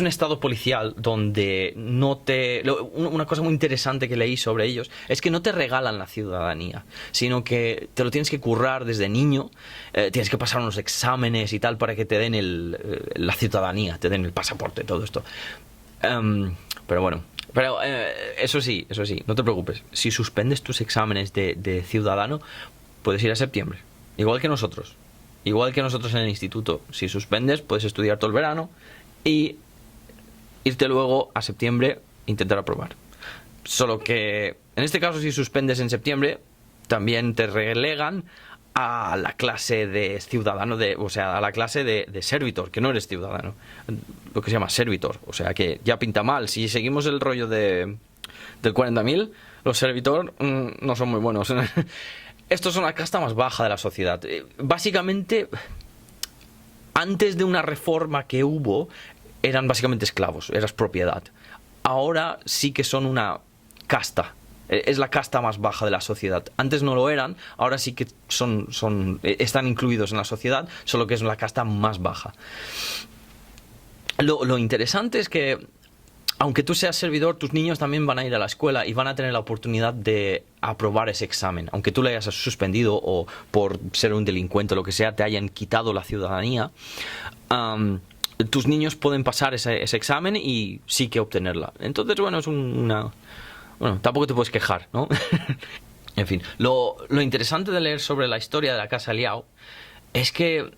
estado policial donde una cosa muy interesante que leí sobre ellos es que no te regalan la ciudadanía, sino que te lo tienes que currar desde niño, tienes que pasar unos exámenes y tal para que te den la ciudadanía, te den el pasaporte, todo esto. Pero bueno, eso sí, no te preocupes. Si suspendes tus exámenes de ciudadano, puedes ir a septiembre, igual que nosotros. Igual que nosotros en el instituto, si suspendes puedes estudiar todo el verano y irte luego a septiembre e intentar aprobar. Solo que en este caso, si suspendes en septiembre, también te relegan a la clase de ciudadano, o sea, a la clase de servitor, que no eres ciudadano, lo que se llama servitor. O sea que ya pinta mal. Si seguimos el rollo del 40.000, los servitor no son muy buenos. Estos son la casta más baja de la sociedad. Básicamente, antes de una reforma que hubo, eran básicamente esclavos, eras propiedad. Ahora sí que son una casta. Es la casta más baja de la sociedad. Antes no lo eran, ahora sí que están incluidos en la sociedad, solo que es la casta más baja. Lo interesante es que, aunque tú seas servidor, tus niños también van a ir a la escuela y van a tener la oportunidad de aprobar ese examen. Aunque tú le hayas suspendido o por ser un delincuente o lo que sea te hayan quitado la ciudadanía, tus niños pueden pasar ese examen y sí que obtenerla. Entonces, bueno, bueno, tampoco te puedes quejar, ¿no? En fin, lo interesante de leer sobre la historia de la Casa Liao es que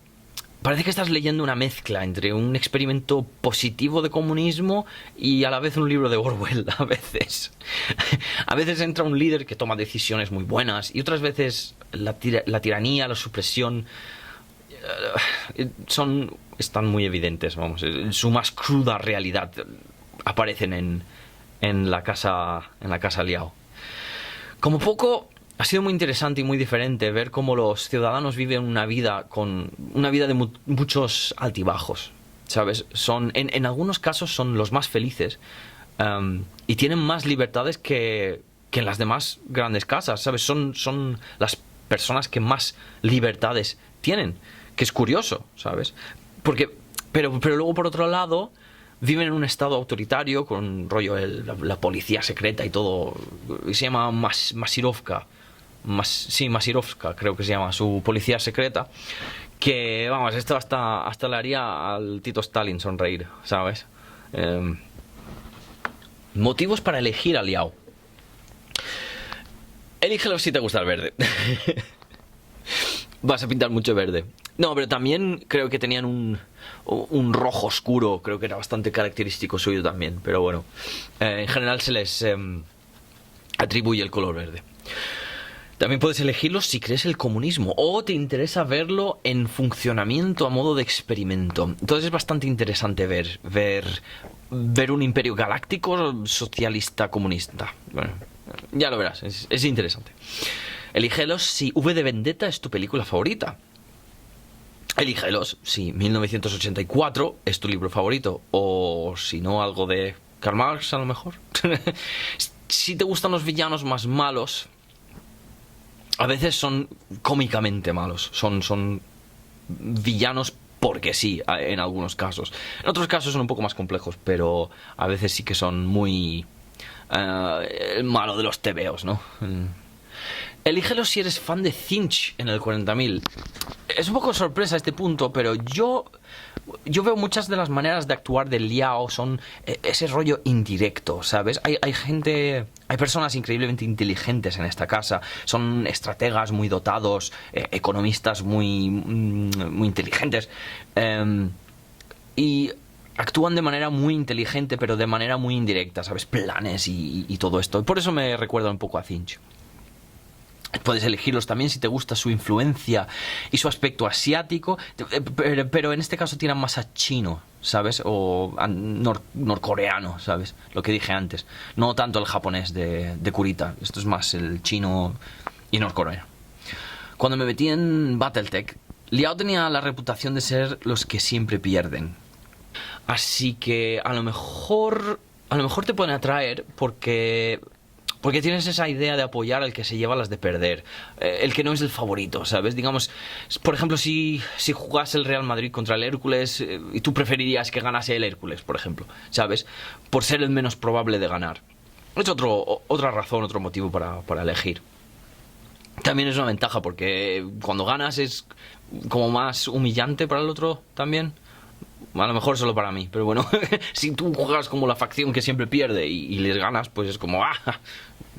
parece que estás leyendo una mezcla entre un experimento positivo de comunismo y a la vez un libro de Orwell, a veces. A veces entra un líder que toma decisiones muy buenas y otras veces la tiranía, la supresión están muy evidentes, vamos, en su más cruda realidad aparecen en la casa Liao. Como poco, ha sido muy interesante y muy diferente ver cómo los ciudadanos viven una vida de muchos altibajos, ¿sabes? En algunos casos son los más felices y tienen más libertades que en las demás grandes casas, ¿sabes? Son las personas que más libertades tienen, que es curioso, ¿sabes? Pero luego, por otro lado, viven en un estado autoritario con rollo la policía secreta y todo, y se llama Masirovka. Masirovka creo que se llama, su policía secreta, que vamos, esto hasta le haría al Tito Stalin sonreír, ¿sabes? Motivos para elegir a Liao. Elígelo si te gusta el verde. Vas a pintar mucho verde. No, pero también creo que tenían un rojo oscuro, creo que era bastante característico suyo también, pero bueno, en general se les atribuye el color verde. También puedes elegirlos si crees el comunismo o te interesa verlo en funcionamiento a modo de experimento. Entonces es bastante interesante ver ver un imperio galáctico socialista comunista. Bueno, ya lo verás, es interesante. Elígelos si V de Vendetta es tu película favorita. Elígelos si 1984 es tu libro favorito. O si no, algo de Karl Marx a lo mejor. Si te gustan los villanos más malos, a veces son cómicamente malos. Son villanos porque sí, en algunos casos. En otros casos son un poco más complejos, pero a veces sí que son muy... el malo de los tebeos, ¿no? Elígelo si eres fan de Cinch en el 40.000. Es un poco sorpresa este punto, pero yo veo muchas de las maneras de actuar de Liao son ese rollo indirecto, ¿sabes? Hay personas increíblemente inteligentes en esta casa. Son estrategas muy dotados, economistas muy inteligentes. Y actúan de manera muy inteligente, pero de manera muy indirecta, ¿sabes? Planes y todo esto. Por eso me recuerda un poco a Cinch. Puedes elegirlos también si te gusta su influencia y su aspecto asiático, pero en este caso tiran más a chino, ¿sabes? O a norcoreano, ¿sabes? Lo que dije antes. No tanto el japonés de Kurita. Esto es más el chino y norcoreano. Cuando me metí en Battletech, Liao tenía la reputación de ser los que siempre pierden. Así que a lo mejor te pueden atraer porque tienes esa idea de apoyar al que se lleva las de perder, el que no es el favorito, ¿sabes? Digamos, por ejemplo, si jugase el Real Madrid contra el Hércules y tú preferirías que ganase el Hércules, por ejemplo, ¿sabes? Por ser el menos probable de ganar. Es otra razón, otro motivo para elegir. También es una ventaja porque cuando ganas es como más humillante para el otro también. A lo mejor solo para mí, pero bueno, si tú juegas como la facción que siempre pierde y les ganas, pues es como,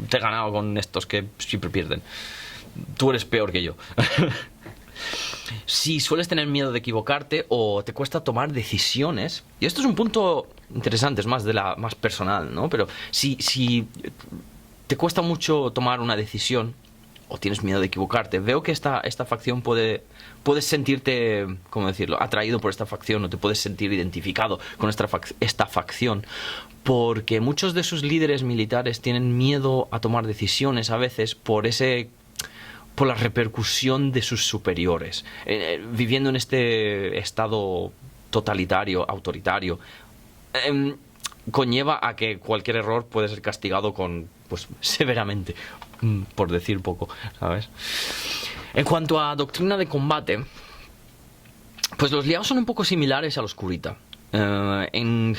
te he ganado con estos que siempre pierden. Tú eres peor que yo. Si sueles tener miedo de equivocarte o te cuesta tomar decisiones, y esto es un punto interesante, es más personal, ¿no? Pero si te cuesta mucho tomar una decisión o tienes miedo de equivocarte, veo que esta facción puedes sentirte, ¿cómo decirlo?, atraído por esta facción, o te puedes sentir identificado con esta facción, porque muchos de sus líderes militares tienen miedo a tomar decisiones a veces por la repercusión de sus superiores, viviendo en este estado totalitario, autoritario. Conlleva a que cualquier error puede ser castigado severamente, por decir poco, ¿sabes? En cuanto a doctrina de combate, pues los Liao son un poco similares a los Kurita. En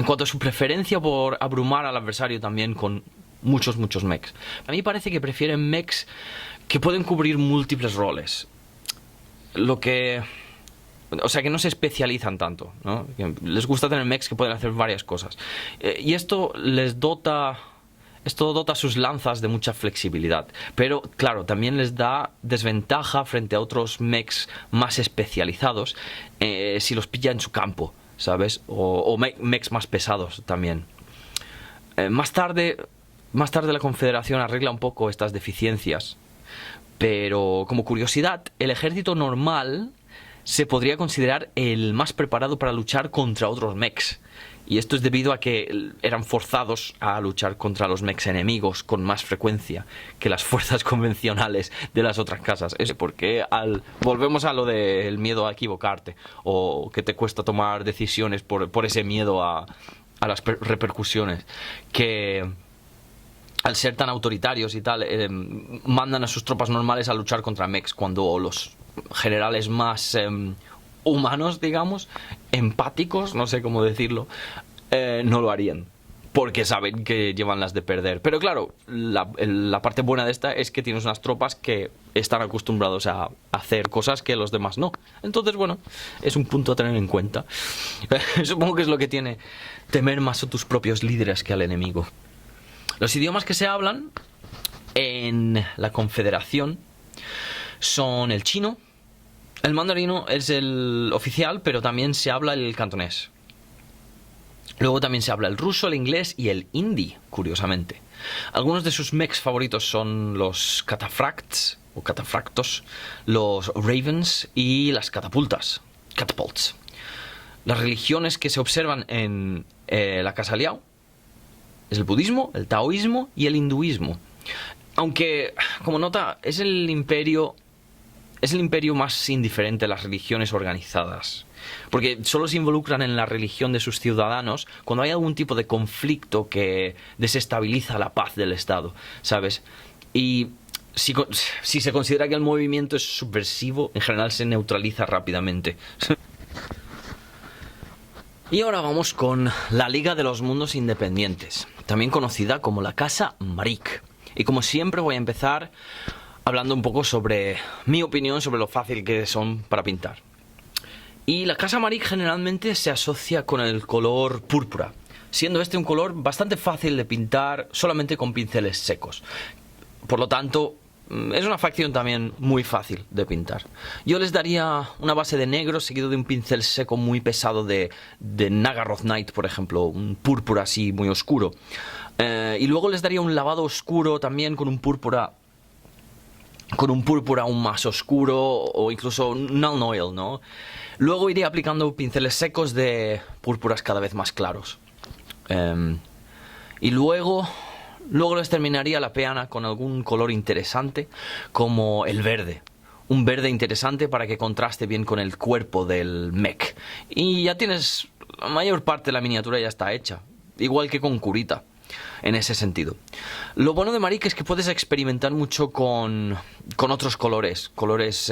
cuanto a su preferencia por abrumar al adversario también con muchos mechs. A mí parece que prefieren mechs que pueden cubrir múltiples roles. O sea, que no se especializan tanto, ¿no? Les gusta tener mechs que pueden hacer varias cosas. Y esto dota sus lanzas de mucha flexibilidad. Pero, claro, también les da desventaja frente a otros mechs más especializados si los pilla en su campo, ¿sabes? O mechs más pesados también. Más tarde la Confederación arregla un poco estas deficiencias. Pero, como curiosidad, el ejército normal se podría considerar el más preparado para luchar contra otros mechs. Y esto es debido a que eran forzados a luchar contra los mechs enemigos con más frecuencia que las fuerzas convencionales de las otras casas. Es porque volvemos a lo del miedo a equivocarte, o que te cuesta tomar decisiones por ese miedo a las repercusiones, que al ser tan autoritarios y tal, mandan a sus tropas normales a luchar contra mechs, cuando los generales más humanos, digamos, empáticos, no sé cómo decirlo, no lo harían, porque saben que llevan las de perder. Pero claro, la parte buena de esta es que tienes unas tropas que están acostumbrados a hacer cosas que los demás no. Entonces, bueno, es un punto a tener en cuenta. Supongo que es lo que tiene temer más a tus propios líderes que al enemigo. Los idiomas que se hablan en la Confederación son el chino. El mandarino es el oficial, pero también se habla el cantonés. Luego también se habla el ruso, el inglés y el hindi, curiosamente. Algunos de sus mechs favoritos son los cataphracts o cataphractos, los ravens y las catapults. las religiones que se observan en la Casa Liao es el budismo, el taoísmo y el hinduismo. Aunque, como nota, es el imperio más indiferente a las religiones organizadas, porque solo se involucran en la religión de sus ciudadanos cuando hay algún tipo de conflicto que desestabiliza la paz del Estado, ¿sabes? Y si se considera que el movimiento es subversivo, en general se neutraliza rápidamente. Y ahora vamos con la Liga de los Mundos Independientes, también conocida como la Casa Marik. Y como siempre voy a empezar hablando un poco sobre mi opinión sobre lo fácil que son para pintar. Y la Casa Marik generalmente se asocia con el color púrpura, siendo este un color bastante fácil de pintar solamente con pinceles secos. Por lo tanto, es una facción también muy fácil de pintar. Yo les daría una base de negro seguido de un pincel seco muy pesado de Nagaroth Night, por ejemplo, un púrpura así muy oscuro. Y luego les daría un lavado oscuro también con un púrpura aún más oscuro, o incluso un null oil, ¿no? Luego iría aplicando pinceles secos de púrpuras cada vez más claros. Y luego les terminaría la peana con algún color interesante, como el verde. Un verde interesante para que contraste bien con el cuerpo del mech. Y ya tienes, la mayor parte de la miniatura ya está hecha, igual que con Kurita, en ese sentido. Lo bueno de Marik es que puedes experimentar mucho con otros colores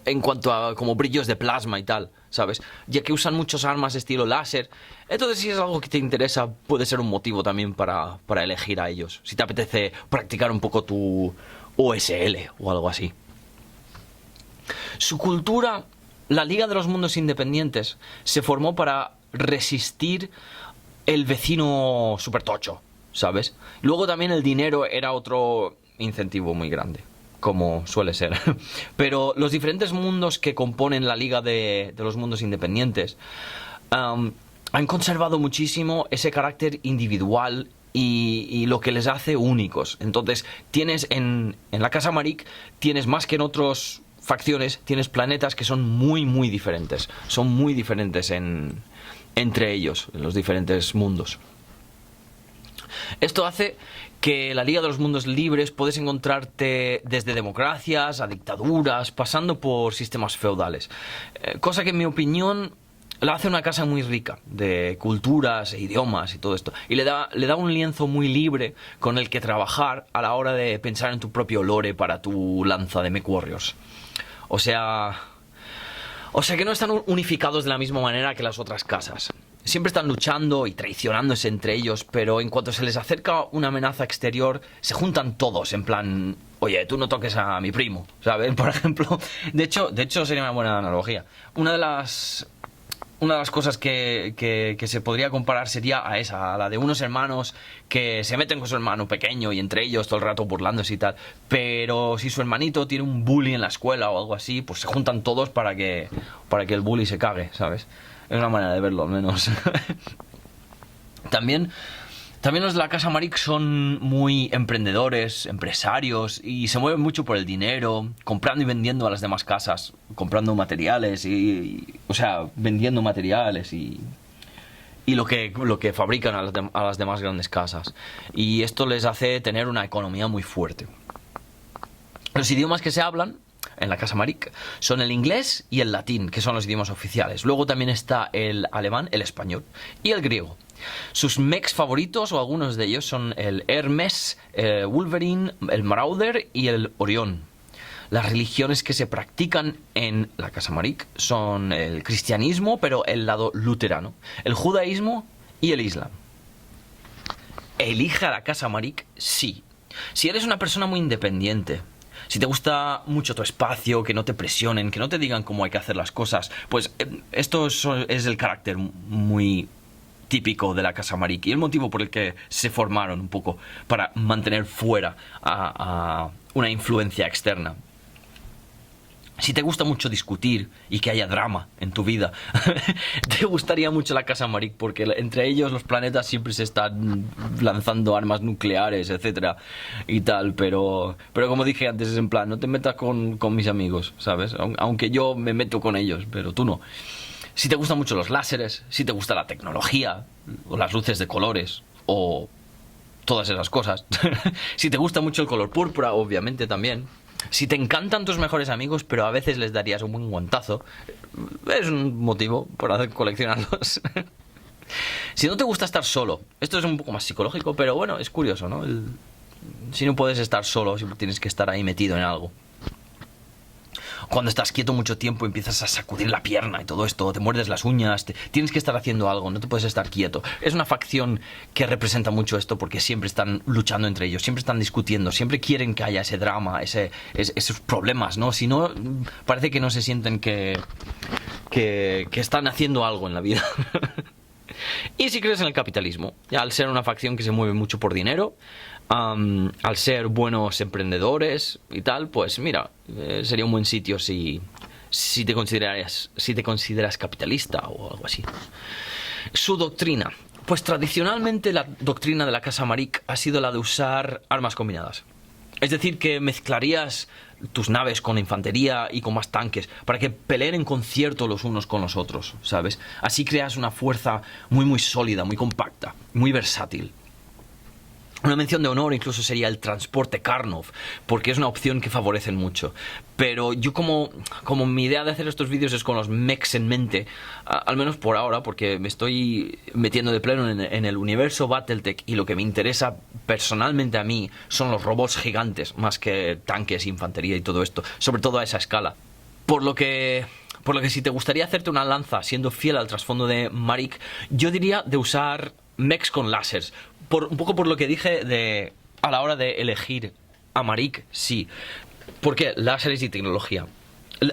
en cuanto a como brillos de plasma y tal, ¿sabes? Ya que usan muchos armas estilo láser. Entonces, si es algo que te interesa, puede ser un motivo también para elegir a ellos. Si te apetece practicar un poco tu OSL o algo así. Su cultura, la Liga de los Mundos Independientes, se formó para resistir el vecino supertocho, ¿sabes? Luego también el dinero era otro incentivo muy grande, como suele ser. Pero los diferentes mundos que componen la Liga de los Mundos Independientes han conservado muchísimo ese carácter individual y lo que les hace únicos. Entonces, tienes en la Casa Marik, tienes más que en otras facciones, tienes planetas que son muy, muy diferentes. Son muy diferentes entre ellos, en los diferentes mundos. Esto hace que la Liga de los Mundos Libres puedes encontrarte desde democracias a dictaduras, pasando por sistemas feudales. Cosa que en mi opinión la hace una casa muy rica de culturas e idiomas y todo esto. Y le da un lienzo muy libre con el que trabajar a la hora de pensar en tu propio lore para tu lanza de MechWarriors. O sea que no están unificados de la misma manera que las otras casas. Siempre están luchando y traicionándose entre ellos, pero en cuanto se les acerca una amenaza exterior, se juntan todos, en plan, oye, tú no toques a mi primo, ¿sabes? Por ejemplo, de hecho sería una buena analogía. Una de las cosas que se podría comparar sería a la de unos hermanos que se meten con su hermano pequeño y entre ellos todo el rato burlándose y tal, pero si su hermanito tiene un bully en la escuela o algo así, pues se juntan todos para que el bully se cague, ¿sabes? Es una manera de verlo, al menos. También los de la Casa Marik son muy emprendedores, empresarios, y se mueven mucho por el dinero, comprando y vendiendo a las demás casas, comprando materiales vendiendo materiales y lo que fabrican a las demás grandes casas. Y esto les hace tener una economía muy fuerte. Los idiomas que se hablan en la Casa Marik son el inglés y el latín, que son los idiomas oficiales. Luego también está el alemán, el español y el griego. Sus mechs favoritos, o algunos de ellos, son el Hermes, el Wolverine, el Marauder y el Orión. Las religiones que se practican en la Casa Marik son el cristianismo, pero el lado luterano, el judaísmo y el islam. Elige a la Casa Marik, sí. Si eres una persona muy independiente, si te gusta mucho tu espacio, que no te presionen, que no te digan cómo hay que hacer las cosas, pues esto es el carácter muy típico de la Casa Marik y el motivo por el que se formaron un poco, para mantener fuera a una influencia externa. Si te gusta mucho discutir y que haya drama en tu vida, te gustaría mucho la Casa Marik, porque entre ellos los planetas siempre se están lanzando armas nucleares, etcétera, y tal, pero como dije antes, es en plan, no te metas con mis amigos, ¿sabes? Aunque yo me meto con ellos, pero tú no. Si te gustan mucho los láseres, si te gusta la tecnología, o las luces de colores, o todas esas cosas, si te gusta mucho el color púrpura, obviamente también. Si te encantan tus mejores amigos, pero a veces les darías un buen guantazo, es un motivo para coleccionarlos. Si no te gusta estar solo, esto es un poco más psicológico, pero bueno, es curioso, ¿no? Si no puedes estar solo, siempre tienes que estar ahí metido en algo. Cuando estás quieto mucho tiempo empiezas a sacudir la pierna y todo esto, te muerdes las uñas, tienes que estar haciendo algo, no te puedes estar quieto. Es una facción que representa mucho esto porque siempre están luchando entre ellos, siempre están discutiendo, siempre quieren que haya ese drama, esos problemas, ¿no? Si no, parece que no se sienten que están haciendo algo en la vida. Y si crees en el capitalismo, al ser una facción que se mueve mucho por dinero, al ser buenos emprendedores y tal, pues mira, sería un buen sitio si te consideras capitalista o algo así. Su doctrina. Pues tradicionalmente la doctrina de la Casa Marik ha sido la de usar armas combinadas. Es decir, que mezclarías tus naves con infantería y con más tanques para que peleen en concierto los unos con los otros, ¿sabes? Así creas una fuerza muy muy sólida, muy compacta, muy versátil. Una mención de honor incluso sería el transporte Karnov, porque es una opción que favorecen mucho. Pero yo como mi idea de hacer estos vídeos es con los mechs en mente, al menos por ahora, porque me estoy metiendo de pleno en el universo Battletech y lo que me interesa personalmente a mí son los robots gigantes, más que tanques, infantería y todo esto, sobre todo a esa escala. Por lo que si te gustaría hacerte una lanza siendo fiel al trasfondo de Marik, yo diría de usar mechs con láseres. Un poco por lo que dije a la hora de elegir a Marik, sí. ¿Por qué? Láseres y tecnología.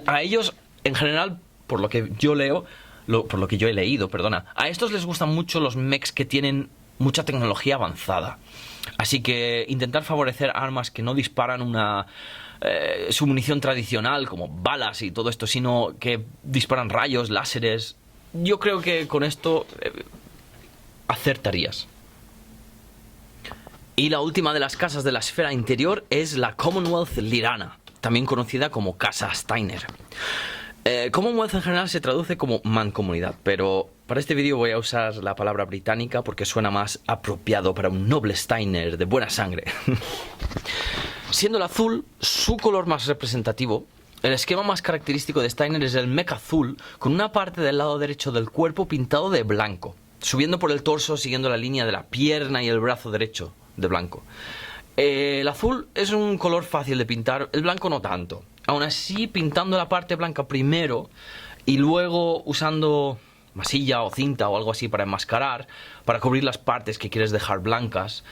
A ellos, en general, por lo que yo leo, por lo que yo he leído, perdona, a estos les gustan mucho los mechs que tienen mucha tecnología avanzada. Así que intentar favorecer armas que no disparan su munición tradicional, como balas y todo esto, sino que disparan rayos, láseres. Yo creo que con esto acertarías. Y la última de las casas de la esfera interior es la Commonwealth Lyrana, también conocida como Casa Steiner. Commonwealth en general se traduce como mancomunidad, pero para este vídeo voy a usar la palabra británica porque suena más apropiado para un noble Steiner de buena sangre. Siendo el azul su color más representativo, el esquema más característico de Steiner es el mech azul con una parte del lado derecho del cuerpo pintado de blanco, subiendo por el torso siguiendo la línea de la pierna y el brazo derecho de blanco. El azul es un color fácil de pintar, el blanco no tanto. Aún así, pintando la parte blanca primero y luego usando masilla o cinta o algo así para enmascarar, para cubrir las partes que quieres dejar blancas,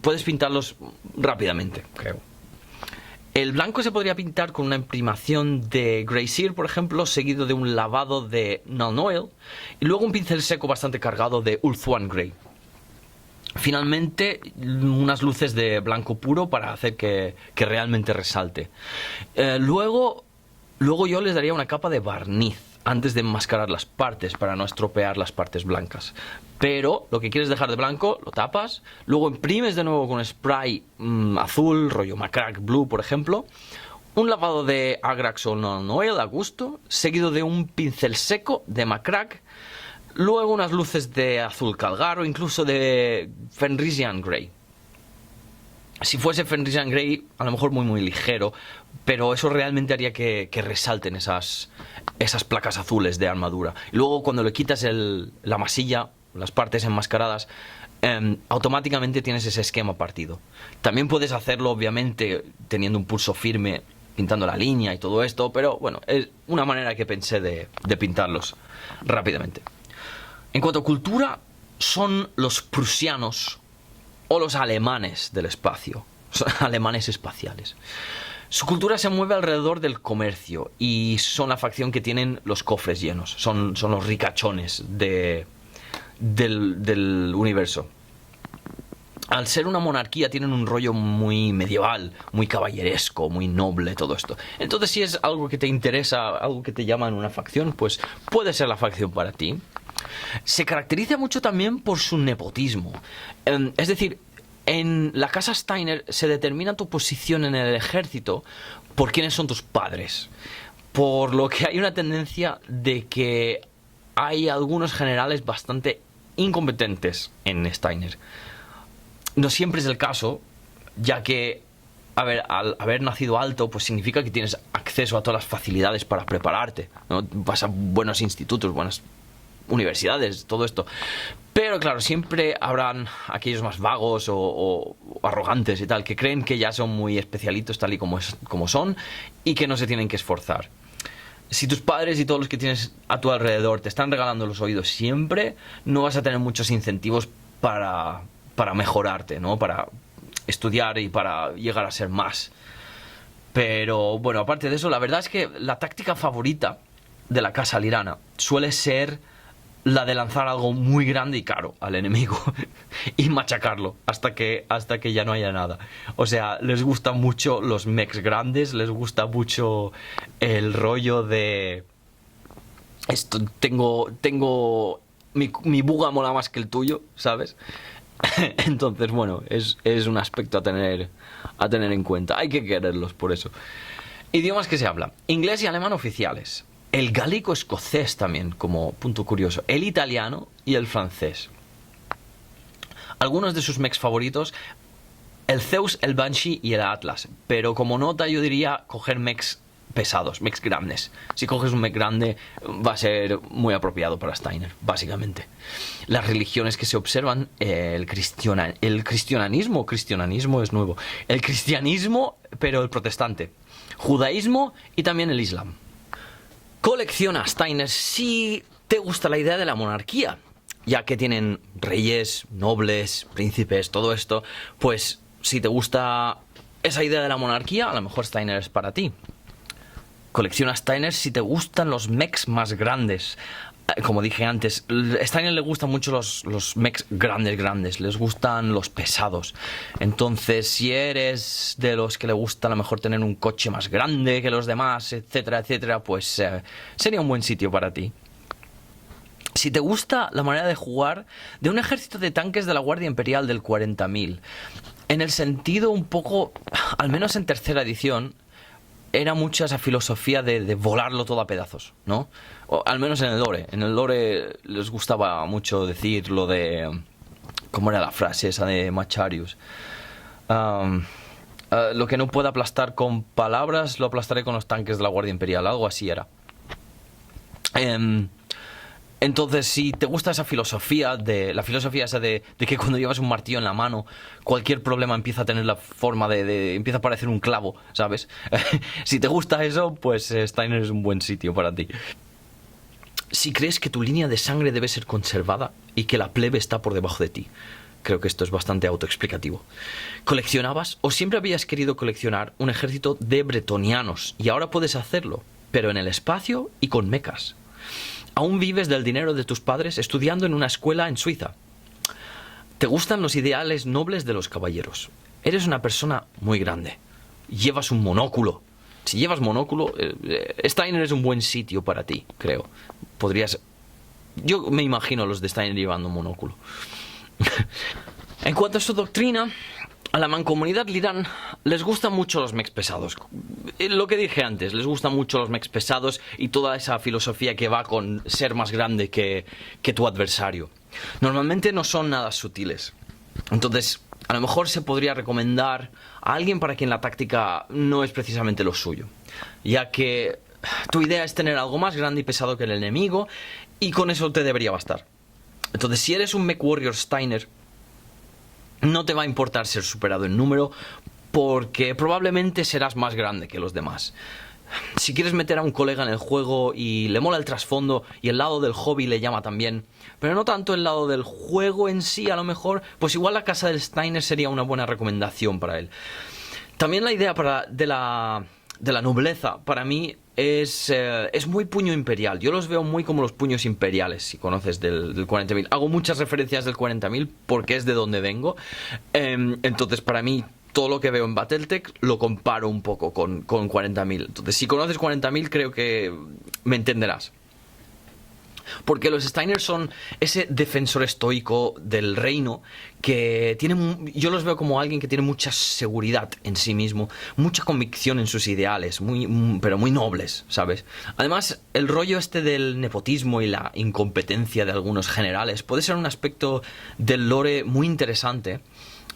puedes pintarlos rápidamente, creo. El blanco se podría pintar con una imprimación de Grey Seer, por ejemplo, seguido de un lavado de Nuln Oil y luego un pincel seco bastante cargado de Ulthuan Grey. Finalmente, unas luces de blanco puro para hacer que realmente resalte. Luego yo les daría una capa de barniz antes de enmascarar las partes para no estropear las partes blancas. Pero lo que quieres dejar de blanco lo tapas, luego imprimes de nuevo con spray azul, rollo Macrack Blue por ejemplo, un lavado de Agrax o Nuln Oil a gusto, seguido de un pincel seco de Macrack, luego unas luces de azul Calgar o incluso de Fenrisian Grey. Si fuese Fenrisian Grey, a lo mejor muy muy ligero, pero eso realmente haría que resalten esas placas azules de armadura. Y luego cuando le quitas la masilla, las partes enmascaradas, automáticamente tienes ese esquema partido. También puedes hacerlo obviamente teniendo un pulso firme, pintando la línea y todo esto, pero bueno, es una manera que pensé de pintarlos rápidamente. En cuanto a cultura, son los prusianos o los alemanes del espacio, son alemanes espaciales. Su cultura se mueve alrededor del comercio y son la facción que tienen los cofres llenos, son los ricachones del universo. al ser una monarquía tienen un rollo muy medieval, muy caballeresco, muy noble, todo esto. Entonces si es algo que te interesa, algo que te llama en una facción, pues puede ser la facción para ti. Se caracteriza mucho también por su nepotismo. Es decir, en la casa Steiner se determina tu posición en el ejército por quiénes son tus padres. Por lo que hay una tendencia de que hay algunos generales bastante incompetentes en Steiner. No siempre es el caso, ya que al haber nacido alto, pues significa que tienes acceso a todas las facilidades para prepararte, ¿no? Vas a buenos institutos, buenas universidades, todo esto. Pero claro, siempre habrán aquellos más vagos o arrogantes y tal, que creen que ya son muy especialitos tal y como son, y que no se tienen que esforzar. Si tus padres y todos los que tienes a tu alrededor te están regalando los oídos siempre, no vas a tener muchos incentivos para mejorarte, ¿no? Para estudiar y para llegar a ser más. Pero bueno, aparte de eso, la verdad es que la táctica favorita de la casa lirana suele ser la de lanzar algo muy grande y caro al enemigo y machacarlo hasta que ya no haya nada. O sea, les gustan mucho los mechs grandes, les gusta mucho el rollo de esto, tengo mi buga mola más que el tuyo, ¿sabes? Entonces, bueno, es un aspecto a tener en cuenta. Hay que quererlos por eso. Idiomas que se hablan: inglés y alemán oficiales. El gálico escocés también, como punto curioso. El italiano y el francés. Algunos de sus mechs favoritos: el Zeus, el Banshee y el Atlas. Pero como nota yo diría coger mechs pesados, mechs grandes. Si coges un mech grande va a ser muy apropiado para Steiner, básicamente. Las religiones que se observan: el cristianismo es nuevo. El cristianismo, pero el protestante. Judaísmo y también el islam. Colecciona Steiner si te gusta la idea de la monarquía, ya que tienen reyes, nobles, príncipes, todo esto. Pues si te gusta esa idea de la monarquía, a lo mejor Steiner es para ti. Colecciona Steiner si te gustan los mechs más grandes. Como dije antes, a Steiner le gustan mucho los mechs grandes, les gustan los pesados. Entonces, si eres de los que le gusta a lo mejor tener un coche más grande que los demás, etcétera, etcétera, pues sería un buen sitio para ti. Si te gusta la manera de jugar de un ejército de tanques de la Guardia Imperial del 40.000, en el sentido un poco, al menos en tercera edición, era mucha esa filosofía de volarlo todo a pedazos, ¿no? O al menos en el lore. En el lore les gustaba mucho decir lo de... ¿Cómo era la frase esa de Macharius? Lo que no pueda aplastar con palabras, lo aplastaré con los tanques de la Guardia Imperial. Algo así era. Entonces, si te gusta esa filosofía, la filosofía esa de que cuando llevas un martillo en la mano, cualquier problema empieza a tener la forma empieza a parecer un clavo, ¿sabes? Si te gusta eso, pues Steiner es un buen sitio para ti. Si crees que tu línea de sangre debe ser conservada y que la plebe está por debajo de ti. Creo que esto es bastante autoexplicativo. ¿Coleccionabas o siempre habías querido coleccionar un ejército de bretonianos y ahora puedes hacerlo, pero en el espacio y con mechas? ¿Aún vives del dinero de tus padres estudiando en una escuela en Suiza? ¿Te gustan los ideales nobles de los caballeros? Eres una persona muy grande. Llevas un monóculo. Si llevas monóculo, Steiner es un buen sitio para ti, creo. Yo me imagino a los de Steiner llevando un monóculo. En cuanto a su doctrina, a la mancomunidad lirán les gustan mucho los mechs pesados. Lo que dije antes, les gustan mucho los mechs pesados y toda esa filosofía que va con ser más grande que tu adversario. Normalmente no son nada sutiles. Entonces, a lo mejor se podría recomendar a alguien para quien la táctica no es precisamente lo suyo, ya que tu idea es tener algo más grande y pesado que el enemigo, y con eso te debería bastar. Entonces, si eres un Mech Warrior Steiner, no te va a importar ser superado en número, porque probablemente serás más grande que los demás. Si quieres meter a un colega en el juego y le mola el trasfondo y el lado del hobby le llama también, pero no tanto el lado del juego en sí, a lo mejor, pues igual la casa del Steiner sería una buena recomendación para él. También la idea de la nobleza, para mí, es muy puño imperial. Yo los veo muy como los puños imperiales, si conoces del 40.000. Hago muchas referencias del 40.000 porque es de donde vengo. Entonces, para mí, todo lo que veo en Battletech lo comparo un poco con 40.000. Entonces, si conoces 40.000, creo que me entenderás. Porque los Steiners son ese defensor estoico del reino que yo los veo como alguien que tiene mucha seguridad en sí mismo, mucha convicción en sus ideales, pero muy nobles, ¿sabes? Además, el rollo este del nepotismo y la incompetencia de algunos generales puede ser un aspecto del lore muy interesante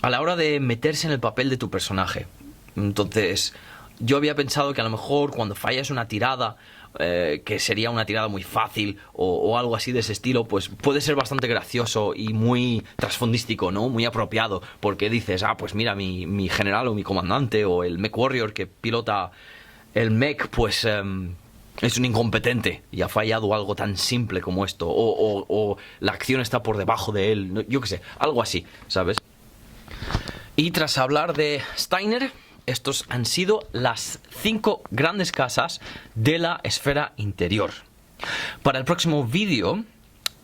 a la hora de meterse en el papel de tu personaje. Entonces, yo había pensado que a lo mejor cuando fallas una tirada, que sería una tirada muy fácil o algo así de ese estilo, pues puede ser bastante gracioso y muy trasfondístico, ¿no? Muy apropiado, porque dices, pues mira, mi general o mi comandante o el mech warrior que pilota el mech, pues es un incompetente y ha fallado algo tan simple como esto, o la acción está por debajo de él, ¿no? Yo qué sé, algo así, ¿sabes? Y tras hablar de Steiner, estos han sido las 5 grandes casas de la esfera interior. Para el próximo vídeo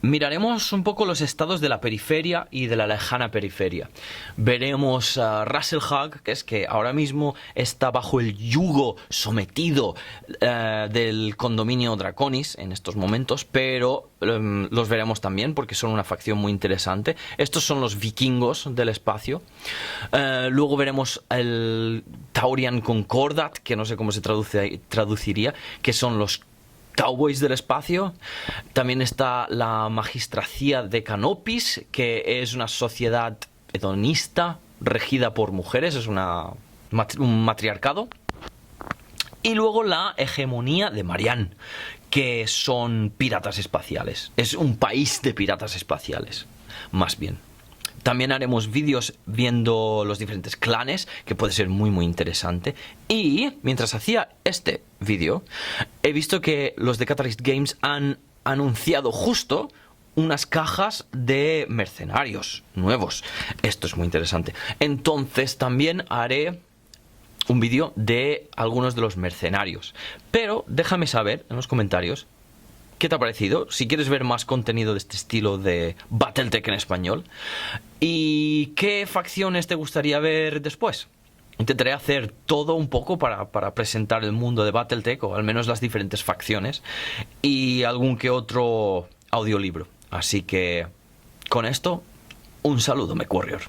miraremos un poco los estados de la periferia y de la lejana periferia. Veremos a Rasselhag, que es que ahora mismo está bajo el yugo sometido del condominio Draconis en estos momentos, pero los veremos también porque son una facción muy interesante. Estos son los vikingos del espacio. Luego veremos el Taurian Concordat, que no sé cómo se traduciría, que son los Cowboys del espacio. También está la magistracía de Canopis, que es una sociedad hedonista regida por mujeres, es un matriarcado. Y luego la hegemonía de Marianne, que son piratas espaciales. Es un país de piratas espaciales, más bien. También haremos vídeos viendo los diferentes clanes, que puede ser muy muy interesante. Y mientras hacía este vídeo, he visto que los de Catalyst Games han anunciado justo unas cajas de mercenarios nuevos. Esto es muy interesante. Entonces también haré un vídeo de algunos de los mercenarios. Pero déjame saber en los comentarios qué te ha parecido, si quieres ver más contenido de este estilo de Battletech en español, y qué facciones te gustaría ver después. Intentaré hacer todo un poco para presentar el mundo de Battletech, o al menos las diferentes facciones, y algún que otro audiolibro. Así que con esto, un saludo, MechWarrior.